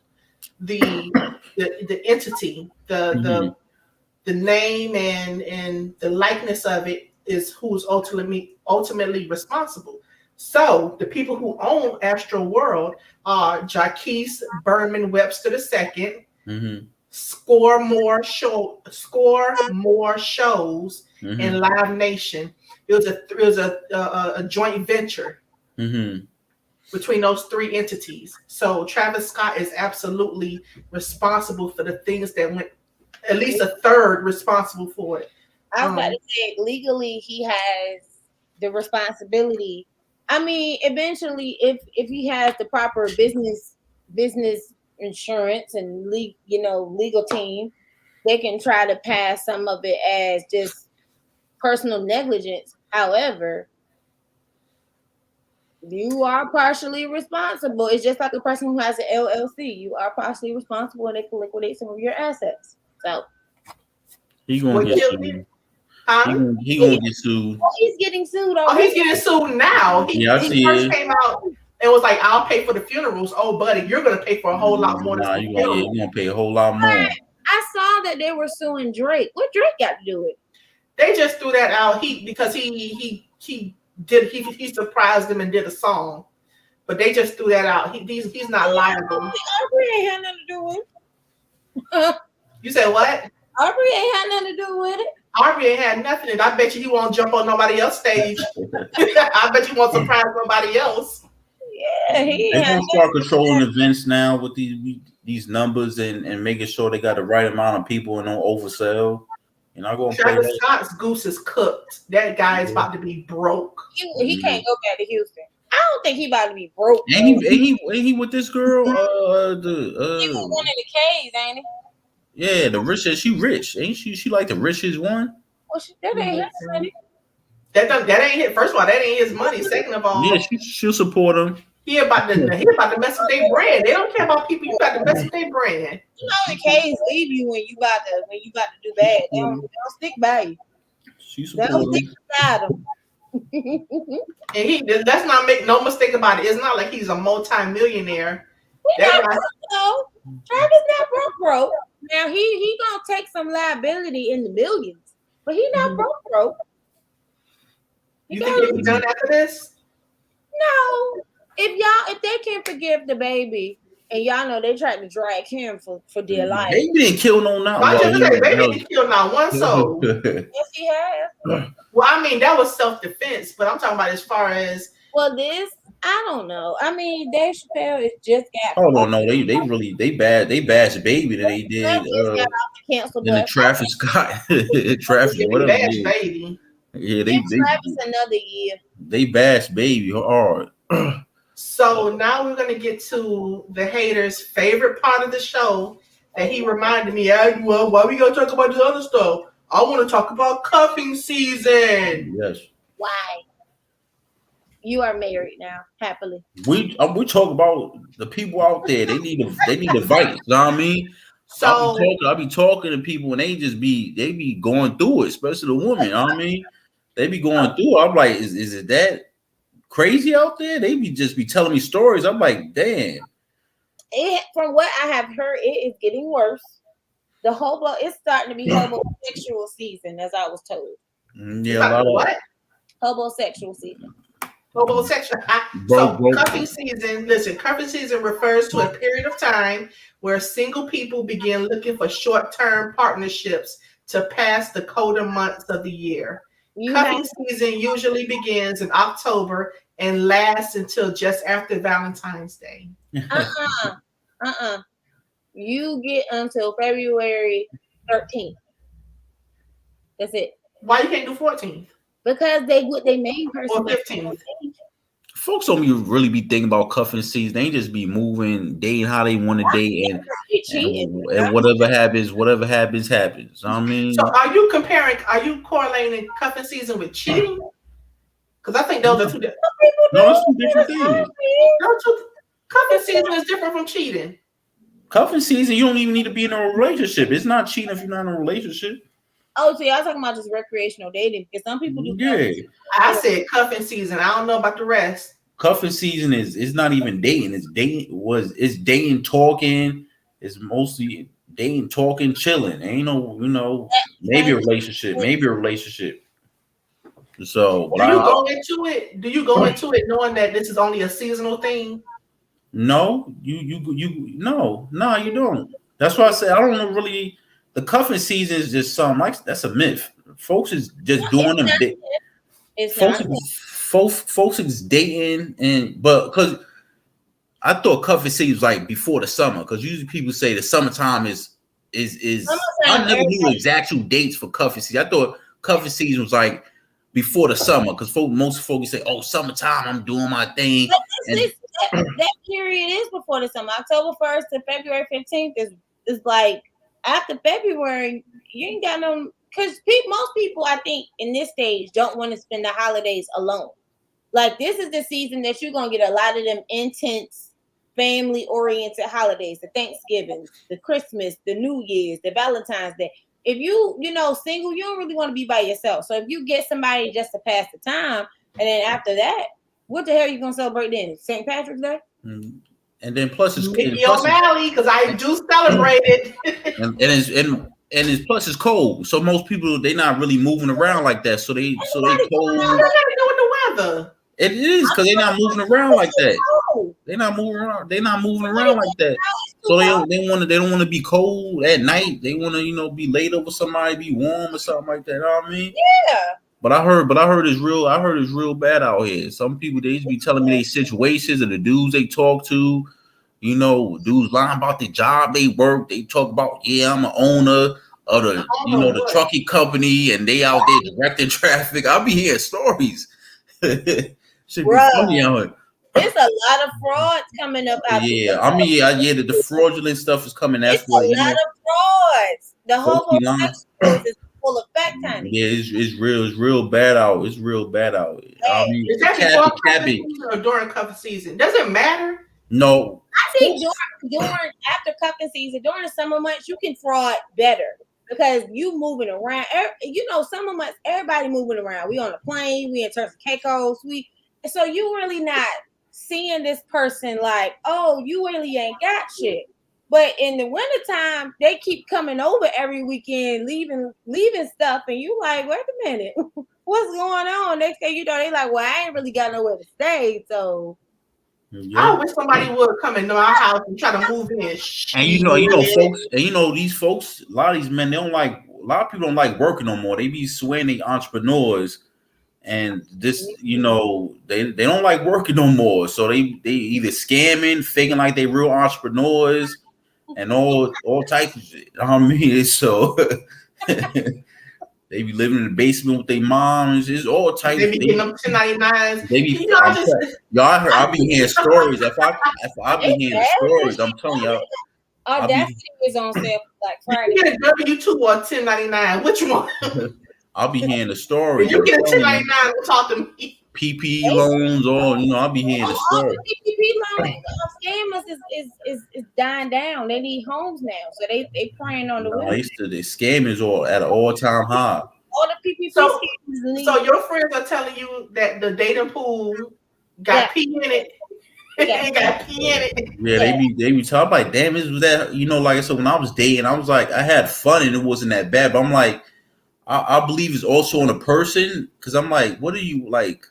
the entity, the name and the likeness of it is who's ultimately responsible. So the people who own Astro World are Jaquise Berman Webster II, Score More Shows, and Live Nation. It was a joint venture between those three entities. So Travis Scott is absolutely responsible for the things that went. At least a third responsible for it. I was about to say, legally, he has the responsibility. I mean, eventually, if he has the proper business insurance and legal team, they can try to pass some of it as just personal negligence. However, you are partially responsible. It's just like a person who has an LLC. You are partially responsible, and they can liquidate some of your assets. So he's gonna get sued. He gonna get sued. Oh, he's getting sued. Oh, he's getting sued now. He first came out and was like, "I'll pay for the funerals." Oh, buddy, you're gonna pay for a whole lot more. You're gonna pay a whole lot more. I saw that they were suing Drake. What Drake got to do with it? They just threw that out. Because he surprised them and did a song, but they just threw that out. He's not liable. Aubrey ain't had nothing to do with it. You said what? Aubrey ain't had nothing to do with it. Aubrey ain't had nothing. And I bet you he won't jump on nobody else's stage. I bet you won't surprise nobody else. Yeah, they're gonna start controlling events now with these numbers and making sure they got the right amount of people and don't oversell. And I'm going to play Travis Scott's goose is cooked. That guy is about to be broke. He can't go back to Houston. I don't think he about to be broke. Ain't he with this girl? He was one of the K's, ain't he? Yeah, the richest. She rich, ain't she? She like the richest one. Well, that ain't his money. That ain't it. First of all, that ain't his money. Second of all, yeah, she'll support him. He about to mess with their brand. They don't care about people. You got to mess with their brand. You know the K's leave you when you about to do bad. They don't stick by you. She support him. Stick beside them. And let's not make no mistake about it. It's not like he's a multi-millionaire. He's not broke though. Travis not broke. Now he gonna take some liability in the millions, but he not broke. You think he'll be done after this? No. If they can't forgive the baby, and y'all know they tried to drag him for dear life. Baby didn't kill no now. Baby didn't kill not one soul. Yes, he has. Well, I mean, that was self-defense, but I'm talking about as far as this, I don't know. I mean, Dave Chappelle is just got. Oh no, they bashed Baby that they did in the Travis Scott, Travis whatever. Baby. Yeah, they Travis another year. They bashed Baby hard. So now we're gonna get to the haters' favorite part of the show that he reminded me. Well, why we gonna talk about this other stuff? I want to talk about cuffing season. Yes. Why? You are married now, happily. We talk about the people out there. They need advice. You know what I mean? So I be talking to people and they be going through it, especially the women. You know what I mean? They be going through it. I'm like, is it that crazy out there? They be telling me stories. I'm like, damn. From what I have heard, it is getting worse. It's starting to be homosexual season, as I was told. Yeah, a lot of what? Homosexual season. Homosexual. So cuffing season. Listen, cuffing season refers to a period of time where single people begin looking for short-term partnerships to pass the colder months of the year. Cuffing season usually begins in October and lasts until just after Valentine's Day. You get until February 13th. That's it. Why you can't do 14th? Because they main person or 15th. Folks don't really be thinking about cuffing season. They just be moving, dating how they want to date, and whatever happens. I mean, so are you correlating cuffing season with cheating? Because I think those are two different. No, it's two different things. Cuffing season is different from cheating. Cuffing season, you don't even need to be in a relationship. It's not cheating if you're not in a relationship. Oh, so y'all talking about just recreational dating? Because some people do. Yeah, I said cuffing season. I don't know about the rest. Cuffing season is not even dating. It's dating, talking. It's mostly dating, talking, chilling. Ain't no, maybe a relationship. So, do you go into it knowing that this is only a seasonal thing? No, you don't. That's why I say I don't know really. The cuffing season is just something like that's a myth. Folks is just doing them. Folks is dating but because I thought cuffing season was like before the summer because usually people say the summertime is. I never knew exact dates for cuffing season. I thought cuffing season was like before the summer because most folks say, "Oh, summertime, I'm doing my thing." That period is before the summer. October 1st to February 15th is like after February. You ain't got no because most people I think in this stage don't want to spend the holidays alone. Like this is the season that you're gonna get a lot of them intense family-oriented holidays, the Thanksgiving, the Christmas, the New Year's, the Valentine's Day. If you single, you don't really want to be by yourself. So if you get somebody just to pass the time, and then after that, what the hell are you gonna celebrate then? St. Patrick's Day? Mm-hmm. And then plus it's O'Malley because I do celebrate it. and plus it's cold, so most people they not really moving around like that. So they cold. What do the weather? It is because they're not moving around like that. They're not moving around. They're not moving around like that. So they don't want to be cold at night. They want to be laid over somebody, be warm or something like that. You know what I mean? Yeah. But I heard it's real bad out here. Some people they just be telling me their situations and the dudes they talk to. Dudes lying about the job they work. They talk about I'm an owner of the trucking company and they out there directing traffic. I'll be hearing stories. Should be funny out here. There's a lot of frauds coming up out there. The fraudulent stuff is coming. That's what a lot of frauds. The whole is full of fact time. Yeah, it's real bad out. It's real bad out. I mean, is that before cuffing season or during cuffing season? Does it matter? No. I think during after cuffing season, during the summer months, you can fraud better because you moving around. You know, some of us, everybody moving around. We on a plane, we in Turks and Caicos, so you really not seeing this person like, oh, you really ain't got shit. But in the wintertime, they keep coming over every weekend, leaving stuff, and you like, wait a minute, what's going on? Next thing you know, they like, well, I ain't really got nowhere to stay, so. I wish somebody would come into our house and try to move in. And you know, folks, and you know, these folks, a lot of these men, they don't like. A lot of people don't like working no more. They be swearing they entrepreneurs, and this, you know, they don't like working no more. So they either scamming, faking like they real entrepreneurs, and all types of shit. I mean, so they be living in the basement with their moms. It's all types. They be getting them 1099s. They be, I be hearing stories. If I be hearing stories, I'm telling y'all. Audacity is on sale for Black Friday. You get a W-2 or 1099. Which one? I'll be hearing the story. You get a 1099, talk to me. PPP loans, or I'll be hearing the story. PPP loans, scammers is dying down. They need homes now, so they preying on the women. The scammers are at an all-time high. All the PPP scammers. So your friends are telling you that the dating pool got pee in it. It got pee in it. Yeah, they be talking like, damn, it was that, like I said, when I was dating, I was like, I had fun and it wasn't that bad. But I'm like, I believe it's also on a person, because I'm like, what are you like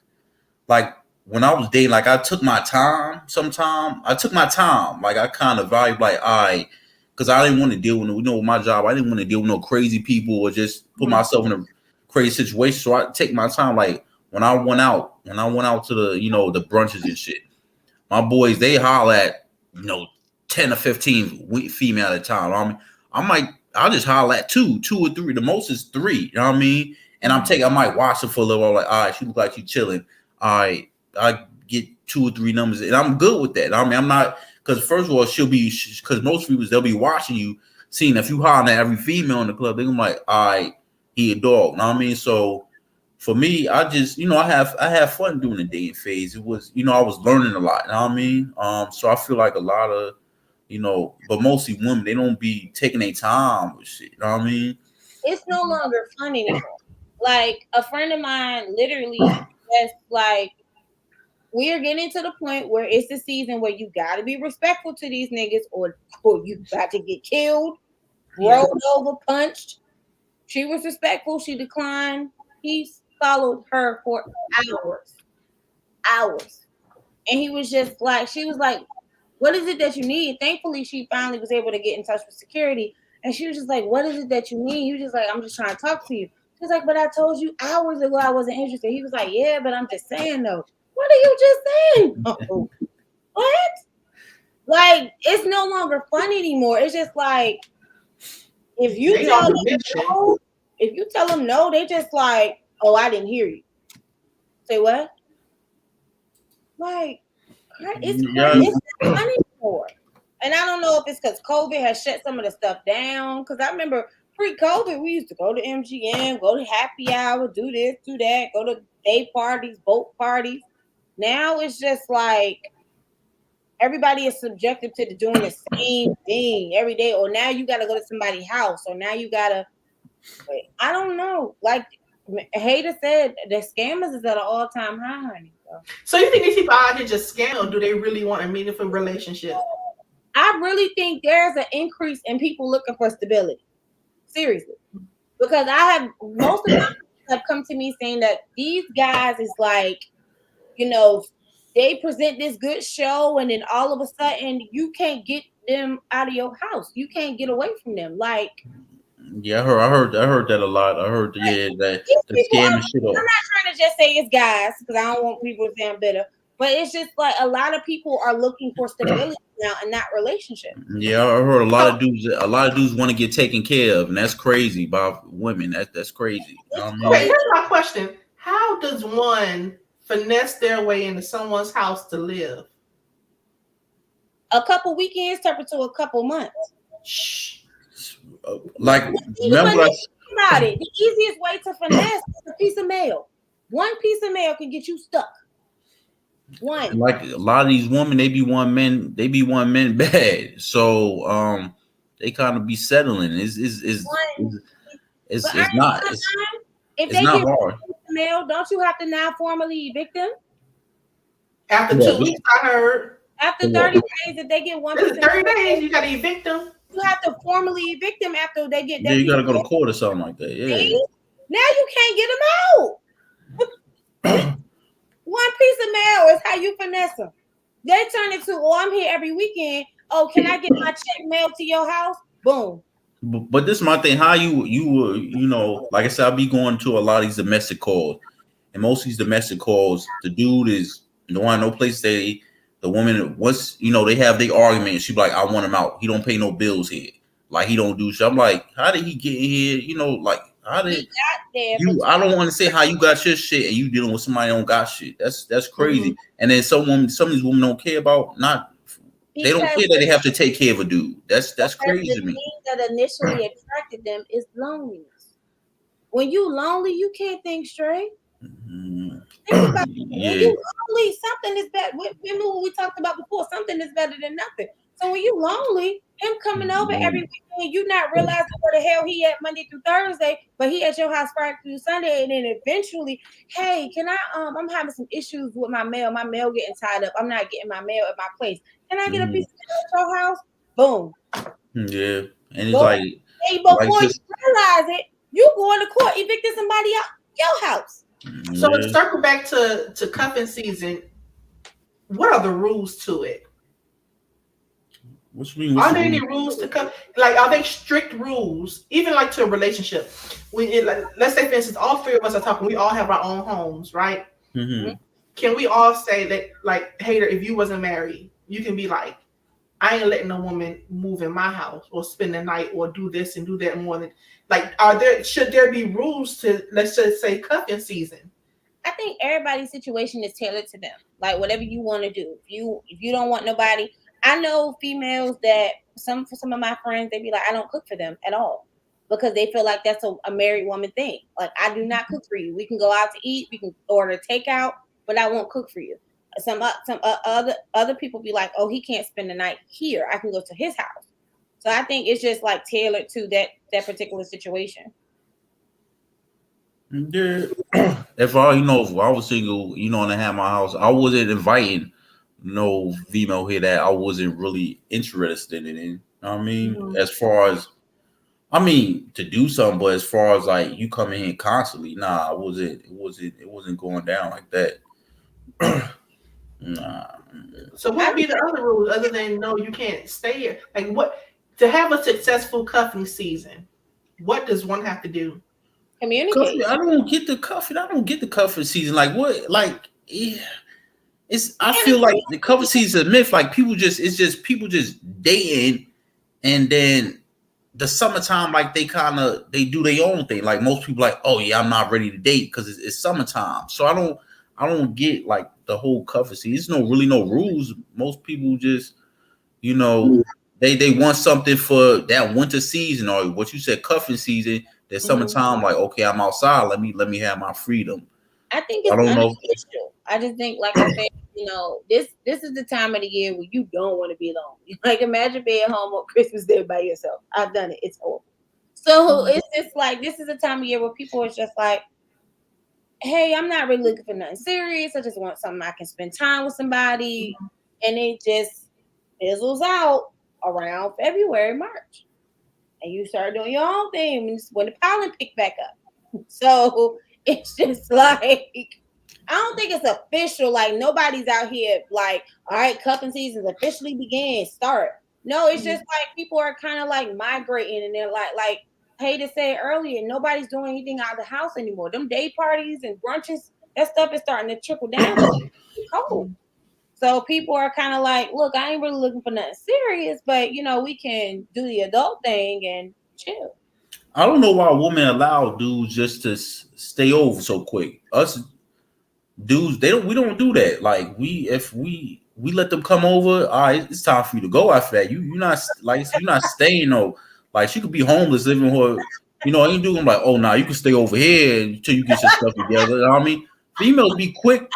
when I was dating, like I took my time. Like I kind of vibe like, all right, because I didn't want to deal with, with my job, I didn't want to deal with no crazy people or just put myself in a crazy situation. So I take my time. Like when I went out to the, the brunches and shit, my boys, they holler at, 10 or 15 female at a time. I mean, I'm like, I'll just holler at two or three. The most is 3. You know what I mean? And I might watch her for a little while. Like, all right, she look like she chilling. All right, I get 2 or 3 numbers, and I'm good with that. I mean, I'm not, because first of all, because most people, they'll be watching you, seeing if you holler at every female in the club, they're gonna be like, all right, he a dog. You know what I mean? So for me, I just, I have fun doing the dating phase. It was, I was learning a lot. You know what I mean? So I feel like a lot of, but mostly women, they don't be taking their time with shit. You know what I mean? It's no longer fun anymore. Like a friend of mine literally just like, we're getting to the point where it's the season where you got to be respectful to these niggas or you got to get killed, rolled over, punched. She was respectful. She declined. He followed her for hours. And he was just like, she was like, what is it that you need? Thankfully, she finally was able to get in touch with security. And she was just like, what is it that you need? He was just like, I'm just trying to talk to you. She's like, but I told you hours ago I wasn't interested. He was like, yeah, but I'm just saying though. What are you just saying? Oh, what? Like, it's no longer fun anymore. It's just like, if you tell them no, they just like, oh, I didn't hear you. Say what? Like, it's not fun anymore. And I don't know if it's because COVID has shut some of the stuff down. Because I remember pre-COVID, we used to go to MGM, go to happy hour, do this, do that, go to day parties, boat parties. Now it's just like everybody is subjected to doing the same thing every day. Or now you got to go to somebody's house. Or now you got to, I don't know. Like Hader said, the scammers is at an all-time high, honey. So you think these people out here just scam, or do they really want a meaningful relationship? I really think there's an increase in people looking for stability. Seriously. Because most of them have come to me saying that these guys is like, they present this good show, and then all of a sudden you can't get them out of your house. You can't get away from them. Like, yeah, I heard that a lot. I heard that the scam shit. I'm not trying to just say it's guys because I don't want people to sound bitter, but it's just like a lot of people are looking for stability now and not relationship. Yeah, I heard a lot of dudes want to get taken care of, and that's crazy by women. That's crazy. Okay, here's my question: how does one finesse their way into someone's house to live? A couple weekends turn into a couple months. Like, remember about it. The easiest way to finesse is a piece of mail. One piece of mail can get you stuck. One. Like a lot of these women, they be one men bad. So they kind of be settling. It's not if it's they not get hard. mail, don't you have to now formally evict them? After 2 weeks, I heard. After 30 days, if they get 1%, 30 days, you got to evict them. You have to formally evict them after they get. Yeah, you got to go to court or something like that. Yeah. See? Now you can't get them out. One piece of mail is how you finesse them. They turn it to, oh, I'm here every weekend. Oh, can I get my check mailed to your house? Boom. But this is my thing. How you know, like I said, I'll be going to a lot of these domestic calls, and most of these domestic calls, the dude is don't want no place stay. The woman, once they have their argument, she be like, I want him out. He don't pay no bills here. Like he don't do shit. I'm like, how did he get in here? Like how did you? I don't want to say how you got your shit and you dealing with somebody who don't got shit. That's crazy. And then some of these women don't care about they don't care that they have to take care of a dude. That's crazy to me. The thing that initially attracted them is loneliness. When you lonely, you can't think straight. Think about it. When you lonely, something is better. Remember what we talked about before? Something is better than nothing. So when you lonely, him coming over every weekend, you not realizing where the hell he at Monday through Thursday, but he at your house Friday through Sunday, and then eventually, hey, can I? I'm having some issues with my mail. My mail getting tied up. I'm not getting my mail at my place. Can I get a piece of mail at your house? Boom. Yeah, and it's like, hey, before you realize it, you going to court evicting somebody out your house. So to circle back to cuffing season, what are the rules to it? What you mean? Are there any rules to cuff? Like, are they strict rules, even like to a relationship? Let's say, for instance, all three of us are talking. We all have our own homes, right? Mm-hmm. Can we all say that, like, Hater, if you wasn't married, you can be like, I ain't letting a woman move in my house or spend the night or do this and do that more than like. Should there be rules to, let's just say, cuffing season? I think everybody's situation is tailored to them. Like whatever you want to do. If you don't want nobody, I know females that for some of my friends, they be like, I don't cook for them at all because they feel like that's a married woman thing. Like I do not cook for you. We can go out to eat, we can order takeout, but I won't cook for you. Some other people be like, oh, he can't spend the night here. I can go to his house. So I think it's just like tailored to that particular situation. Yeah. If I was single, and I had my house, I wasn't inviting no female here that I wasn't really interested in. You know what I mean? Mm-hmm. As far as, to do something, but as far as like you come in here constantly, nah, it wasn't going down like that. Nah. So what would be the other rules other than no, you can't stay here? Like what to have a successful cuffing season? What does one have to do? Communicate. I don't get the cuffing season. Like what? Like I feel like the cuffing season is a myth. Like people just dating, and then the summertime, like they do their own thing. Like most people, like, oh yeah, I'm not ready to date because it's summertime. So I don't get like the whole cuffing season. There's really no rules. Most people just, they want something for that winter season or what you said, cuffing season. That summertime, like, okay, I'm outside. Let me have my freedom. I think it's unofficial. I just think, like I said, this is the time of the year where you don't want to be alone. Like imagine being home on Christmas Day by yourself. I've done it. It's horrible. So it's just like this is a time of year where people are just like, hey, I'm not really looking for nothing serious. I just want something I can spend time with somebody. And it just fizzles out around February, March. And you start doing your own thing when the pollen pick back up. So it's just like, I don't think it's official. Like nobody's out here like, all right, cuffing season officially began, start. No, it's just like people are kind of like migrating and they're like Hayden said earlier, nobody's doing anything out of the house anymore. Them day parties and brunches, that stuff is starting to trickle down. It's cold. So people are kind of like, look, I ain't really looking for nothing serious, but we can do the adult thing and chill. I don't know why women allow dudes just to stay over so quick. Us dudes, we don't do that. Like if we let them come over, all right, it's time for you to go after that. You're not staying though. Like she could be homeless, living her, I ain't doing like, oh nah, you can stay over here until you get your stuff together. You know what I mean? Females be quick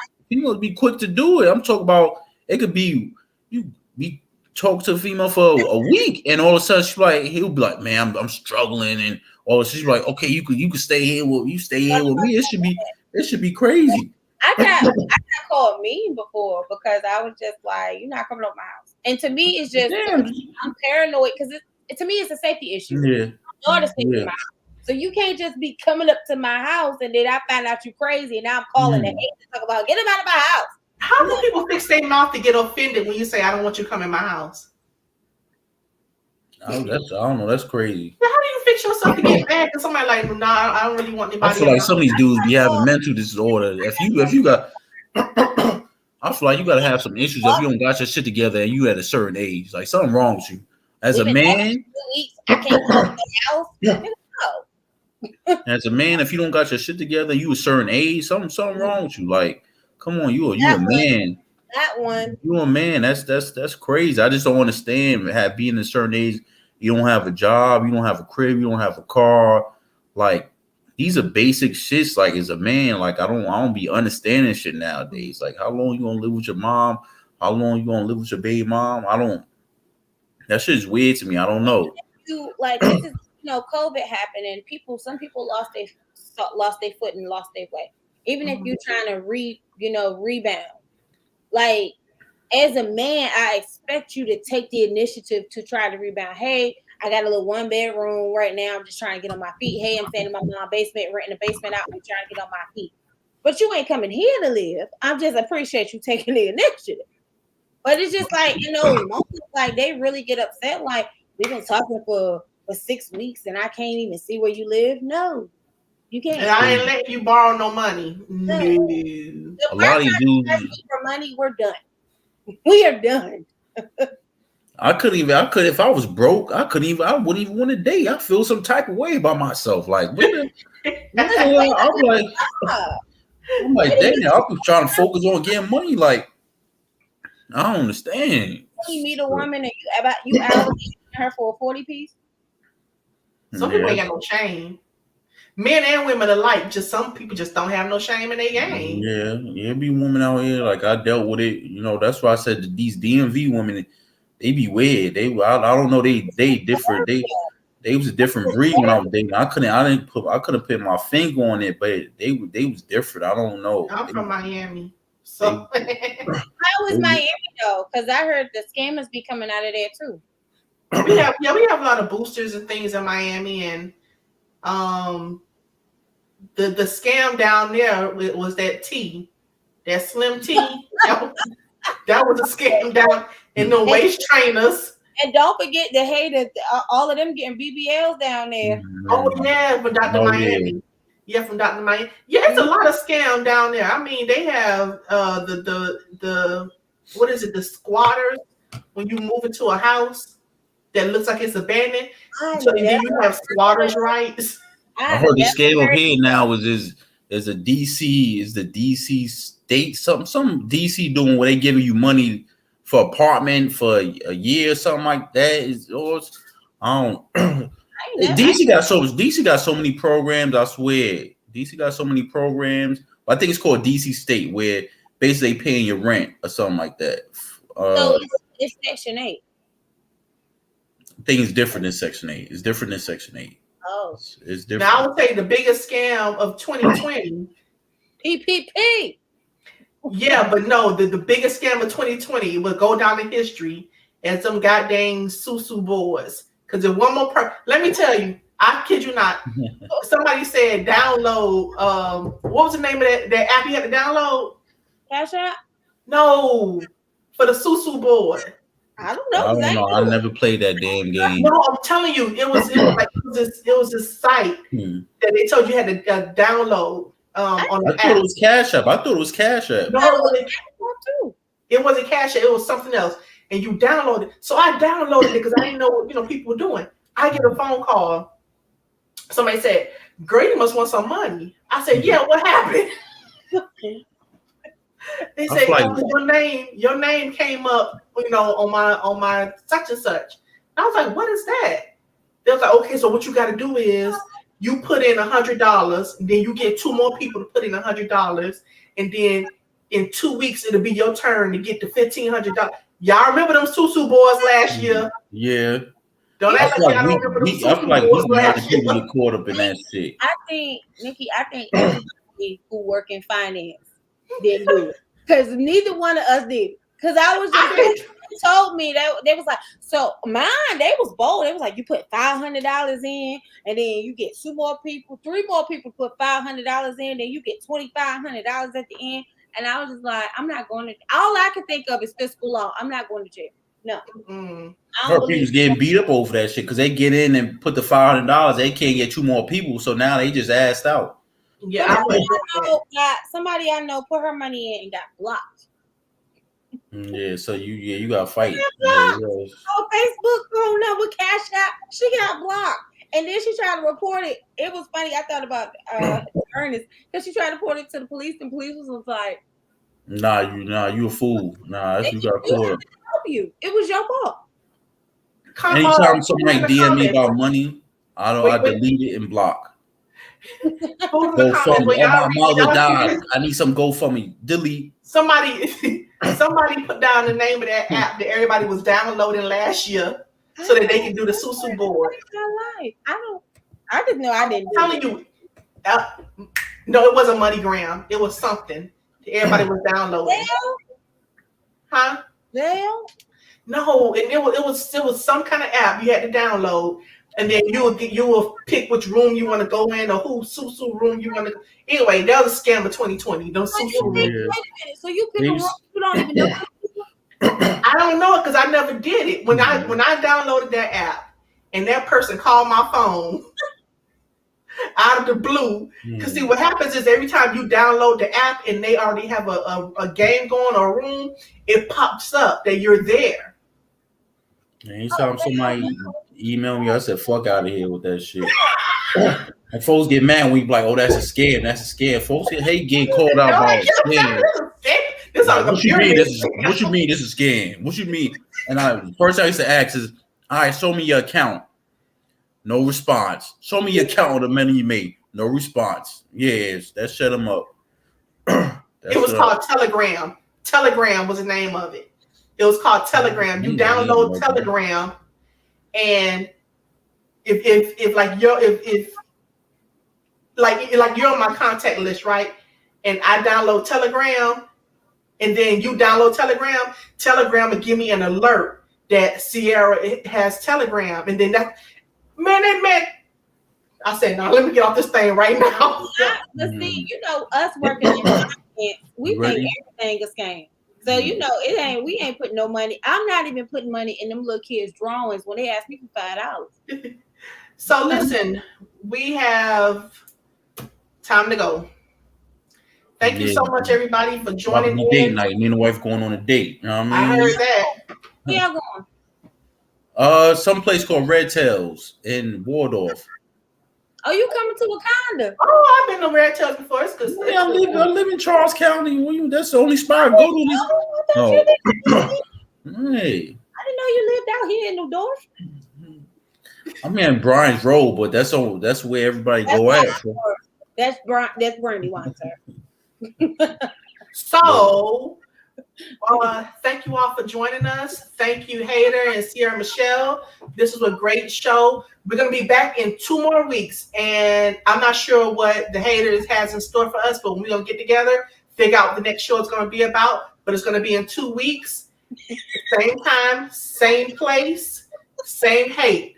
to do it. I'm talking about it could be you be talk to a female for a week, and all of a sudden he'll be like, man, I'm struggling, and all of a sudden she's like, okay, you could stay here with me. It should be crazy. I got called mean before because I was just like, you're not coming over my house. And to me, it's just I'm paranoid because to me it's a safety issue. Yeah. My house. So you can't just be coming up to my house and then I find out you crazy and now I'm calling the hate to talk about get him out of my house. How do people fix their mouth to get offended when you say I don't want you to come in my house? I don't know. That's crazy. How do you fix yourself to get mad to somebody like, nah, I don't really want anybody? I feel like some of these dudes be having mental disorder. If you got, I feel like you got to have some issues if you don't got your shit together and you at a certain age. Like something wrong with you as a man. I can't go to the house. No. As a man, if you don't got your shit together, you a certain age, something wrong with you. Like, come on, you a man. That one. You a man. That's crazy. I just don't understand being a certain age. You don't have a job. You don't have a crib. You don't have a car. Like, these are basic shits. Like, as a man, like I don't be understanding shit nowadays. Like, how long you gonna live with your mom? How long you gonna live with your baby mom? That shit is weird to me. I don't know. This is COVID happened and some people lost their foot and lost their way. Even if you're trying to rebound. Like, as a man, I expect you to take the initiative to try to rebound. Hey, I got a little 1-bedroom right now. I'm just trying to get on my feet. Hey, I'm staying in my mom's basement, renting the basement out. I'm trying to get on my feet. But you ain't coming here to live. I just appreciate you taking the initiative. But it's just like, moments like they really get upset. Like, we've been talking for 6 weeks and I can't even see where you live. No, you can't. And I ain't letting you borrow no money. No. A lot of these dudes for money, we're done. We are done. I could if I was broke, I wouldn't even want to date. I feel some type of way about myself. Like, I'm like, dang, I'm trying to focus on getting money. Like, I don't understand. You meet a woman and you allocate her for a 40 piece. Some people ain't got no shame. Men and women alike. Just some people just don't have no shame in their game. Yeah, be women out here. Like, I dealt with it. That's why I said that these DMV women, they be weird. I don't know. They different. They was a different breed when I was dating. I couldn't put my finger on it, but they was different. I don't know. I'm from Miami, so how was Miami though? Because I heard the scammers be coming out of there too. we have a lot of boosters and things in Miami, and the scam down there was that slim tea. that was a scam down in the waist trainers. And don't forget the haters, all of them getting BBLs down there. Oh yeah, from Dr. Miami. Yeah, from Dr. Miami. Yeah, it's a lot of scam down there. I mean, they have the what is it? The squatters when you move into a house that looks like it's abandoned. So then you have squatters' rights. I heard the scam up here now is the DC state some DC doing where they giving you money for apartment for a year or something like that. DC got so many programs. I swear, DC got so many programs. I think it's called DC State, where basically paying your rent or something like that. So it's Section 8. I think it's different than Section 8. It's different than Section 8. Oh, it's different. Now I would say the biggest scam of 2020. PPP. Yeah, but no, the biggest scam of 2020 would go down in history as some goddamn susu boys. Because if one more let me tell you, I kid you not. Somebody said download. What was the name of that app you had to download? Cash App? No, for the susu boy. I don't know. I never played that damn game. No, I'm telling you, it was this site that they told you had to download. On the I thought it was Cash App. No, it wasn't Cash App. It was something else. And you download it. So I downloaded it because I didn't know what people were doing. I get a phone call. Somebody said, "Grady must want some money." I said, "Yeah, what happened?" They said, your name came up, on my such and such. And I was like, "What is that?" They was like, "Okay, so what you got to do is you put in $100, and then you get 2 more people to put in $100, and then in 2 weeks it'll be your turn to get the $1,500. Y'all remember them Susu boys last year? Yeah. Don't act like y'all don't remember them Susu boys last year. People get caught up in that shit. I think, Nikki, everybody who work in finance didn't do it. Because neither one of us did. Because I was just told me that they was like, so mine, they was bold. They was like, you put $500 in, and then you get three more people put $500 in, then you get $2,500 at the end. And I was just like, I'm not going to. All I can think of is fiscal law. I'm not going to jail. No. Her people's getting beat up over that shit because they get in and put the $500. They can't get 2 more people, so now they just asked out. Yeah, somebody I know put her money in and got blocked. Yeah, so you got to fight. On Facebook, phone number, Cash App, she got blocked. And then she tried to report it. It was funny. I thought about Ernest because she tried to report it to the police, and police was like, Nah, you a fool. Nah, that's you got caught. You. It was your fault. Anytime somebody DM me about money, I delete it and block. GoFundMe. My mother died. I need some GoFundMe. Delete. Somebody put down the name of that app that everybody was downloading last year so that they can do the Susu board. I didn't know. I didn't. I'm telling you, no, it wasn't MoneyGram. It was something. Everybody was downloading. Huh? Zelle? No, and it was some kind of app you had to download, and then you will pick which room you want to go in or who Susu room you want to. Anyway, that was a scam of 2020. Those Susu rooms. Wait a minute. So you pick a room you don't even know. I don't know it because I never did it. When I downloaded that app, and that person called my phone out of the blue. Because see, what happens is every time you download the app and they already have a game going or a room, it pops up that you're there. Anytime somebody email me, I said, fuck out of here with that shit. And folks get mad when we be like, oh, that's a scam. That's a scam. Folks hate getting called out by a scam. What you mean this is a scam? What you mean? And first I used to ask is, all right, show me your account. No response. Show me your account with the money you made. No response. Yes, that shut them up. It was called Telegram. Telegram was the name of it. It was called Telegram. You download Telegram, and if you're on my contact list, right? And I download Telegram, and then you download Telegram. Telegram will give me an alert that Sierra has Telegram, and then that. Man. I said, no, let me get off this thing right now. But see, us working in finance, we think everything is scam. So we ain't putting no money. I'm not even putting money in them little kids' drawings when they ask me for $5. So listen, we have time to go. Thank you so much, everybody, for joining in. Date night. Me and the wife going on a date. You know what I mean? I heard that. Where y'all going? Some place called Red Tails in Waldorf. Oh, you coming to Wakanda? Oh, I've been to Red Tails before. It's because I live in Charles County. That's the only spot I go to. Hey, I didn't know you lived out here in New Dorf. I'm in Bryan's Road, but that's where everybody go at. That's Brandywine, sir. So, thank you all for joining us. Thank you, Hater and Sierra Michelle. This was a great show. We're going to be back in 2 more weeks, and I'm not sure what the Haters has in store for us, but we're going to get together, figure out what the next show is going to be about, but it's going to be in 2 weeks. Same time, same place, same hate.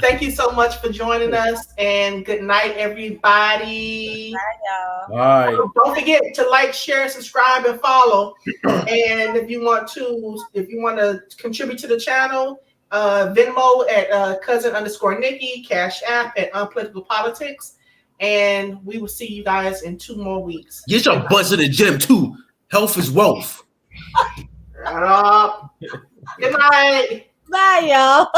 Thank you so much for joining us, and good night, everybody. Bye, y'all. Bye. Don't forget to like, share, subscribe, and follow. And if you want to contribute to the channel, Venmo at cousin_Niki, Cash App at Unpolitical Politics, and we will see you guys in 2 more weeks. Get your butts in the gym too. Health is wealth. Shut up. Good night. Bye, y'all.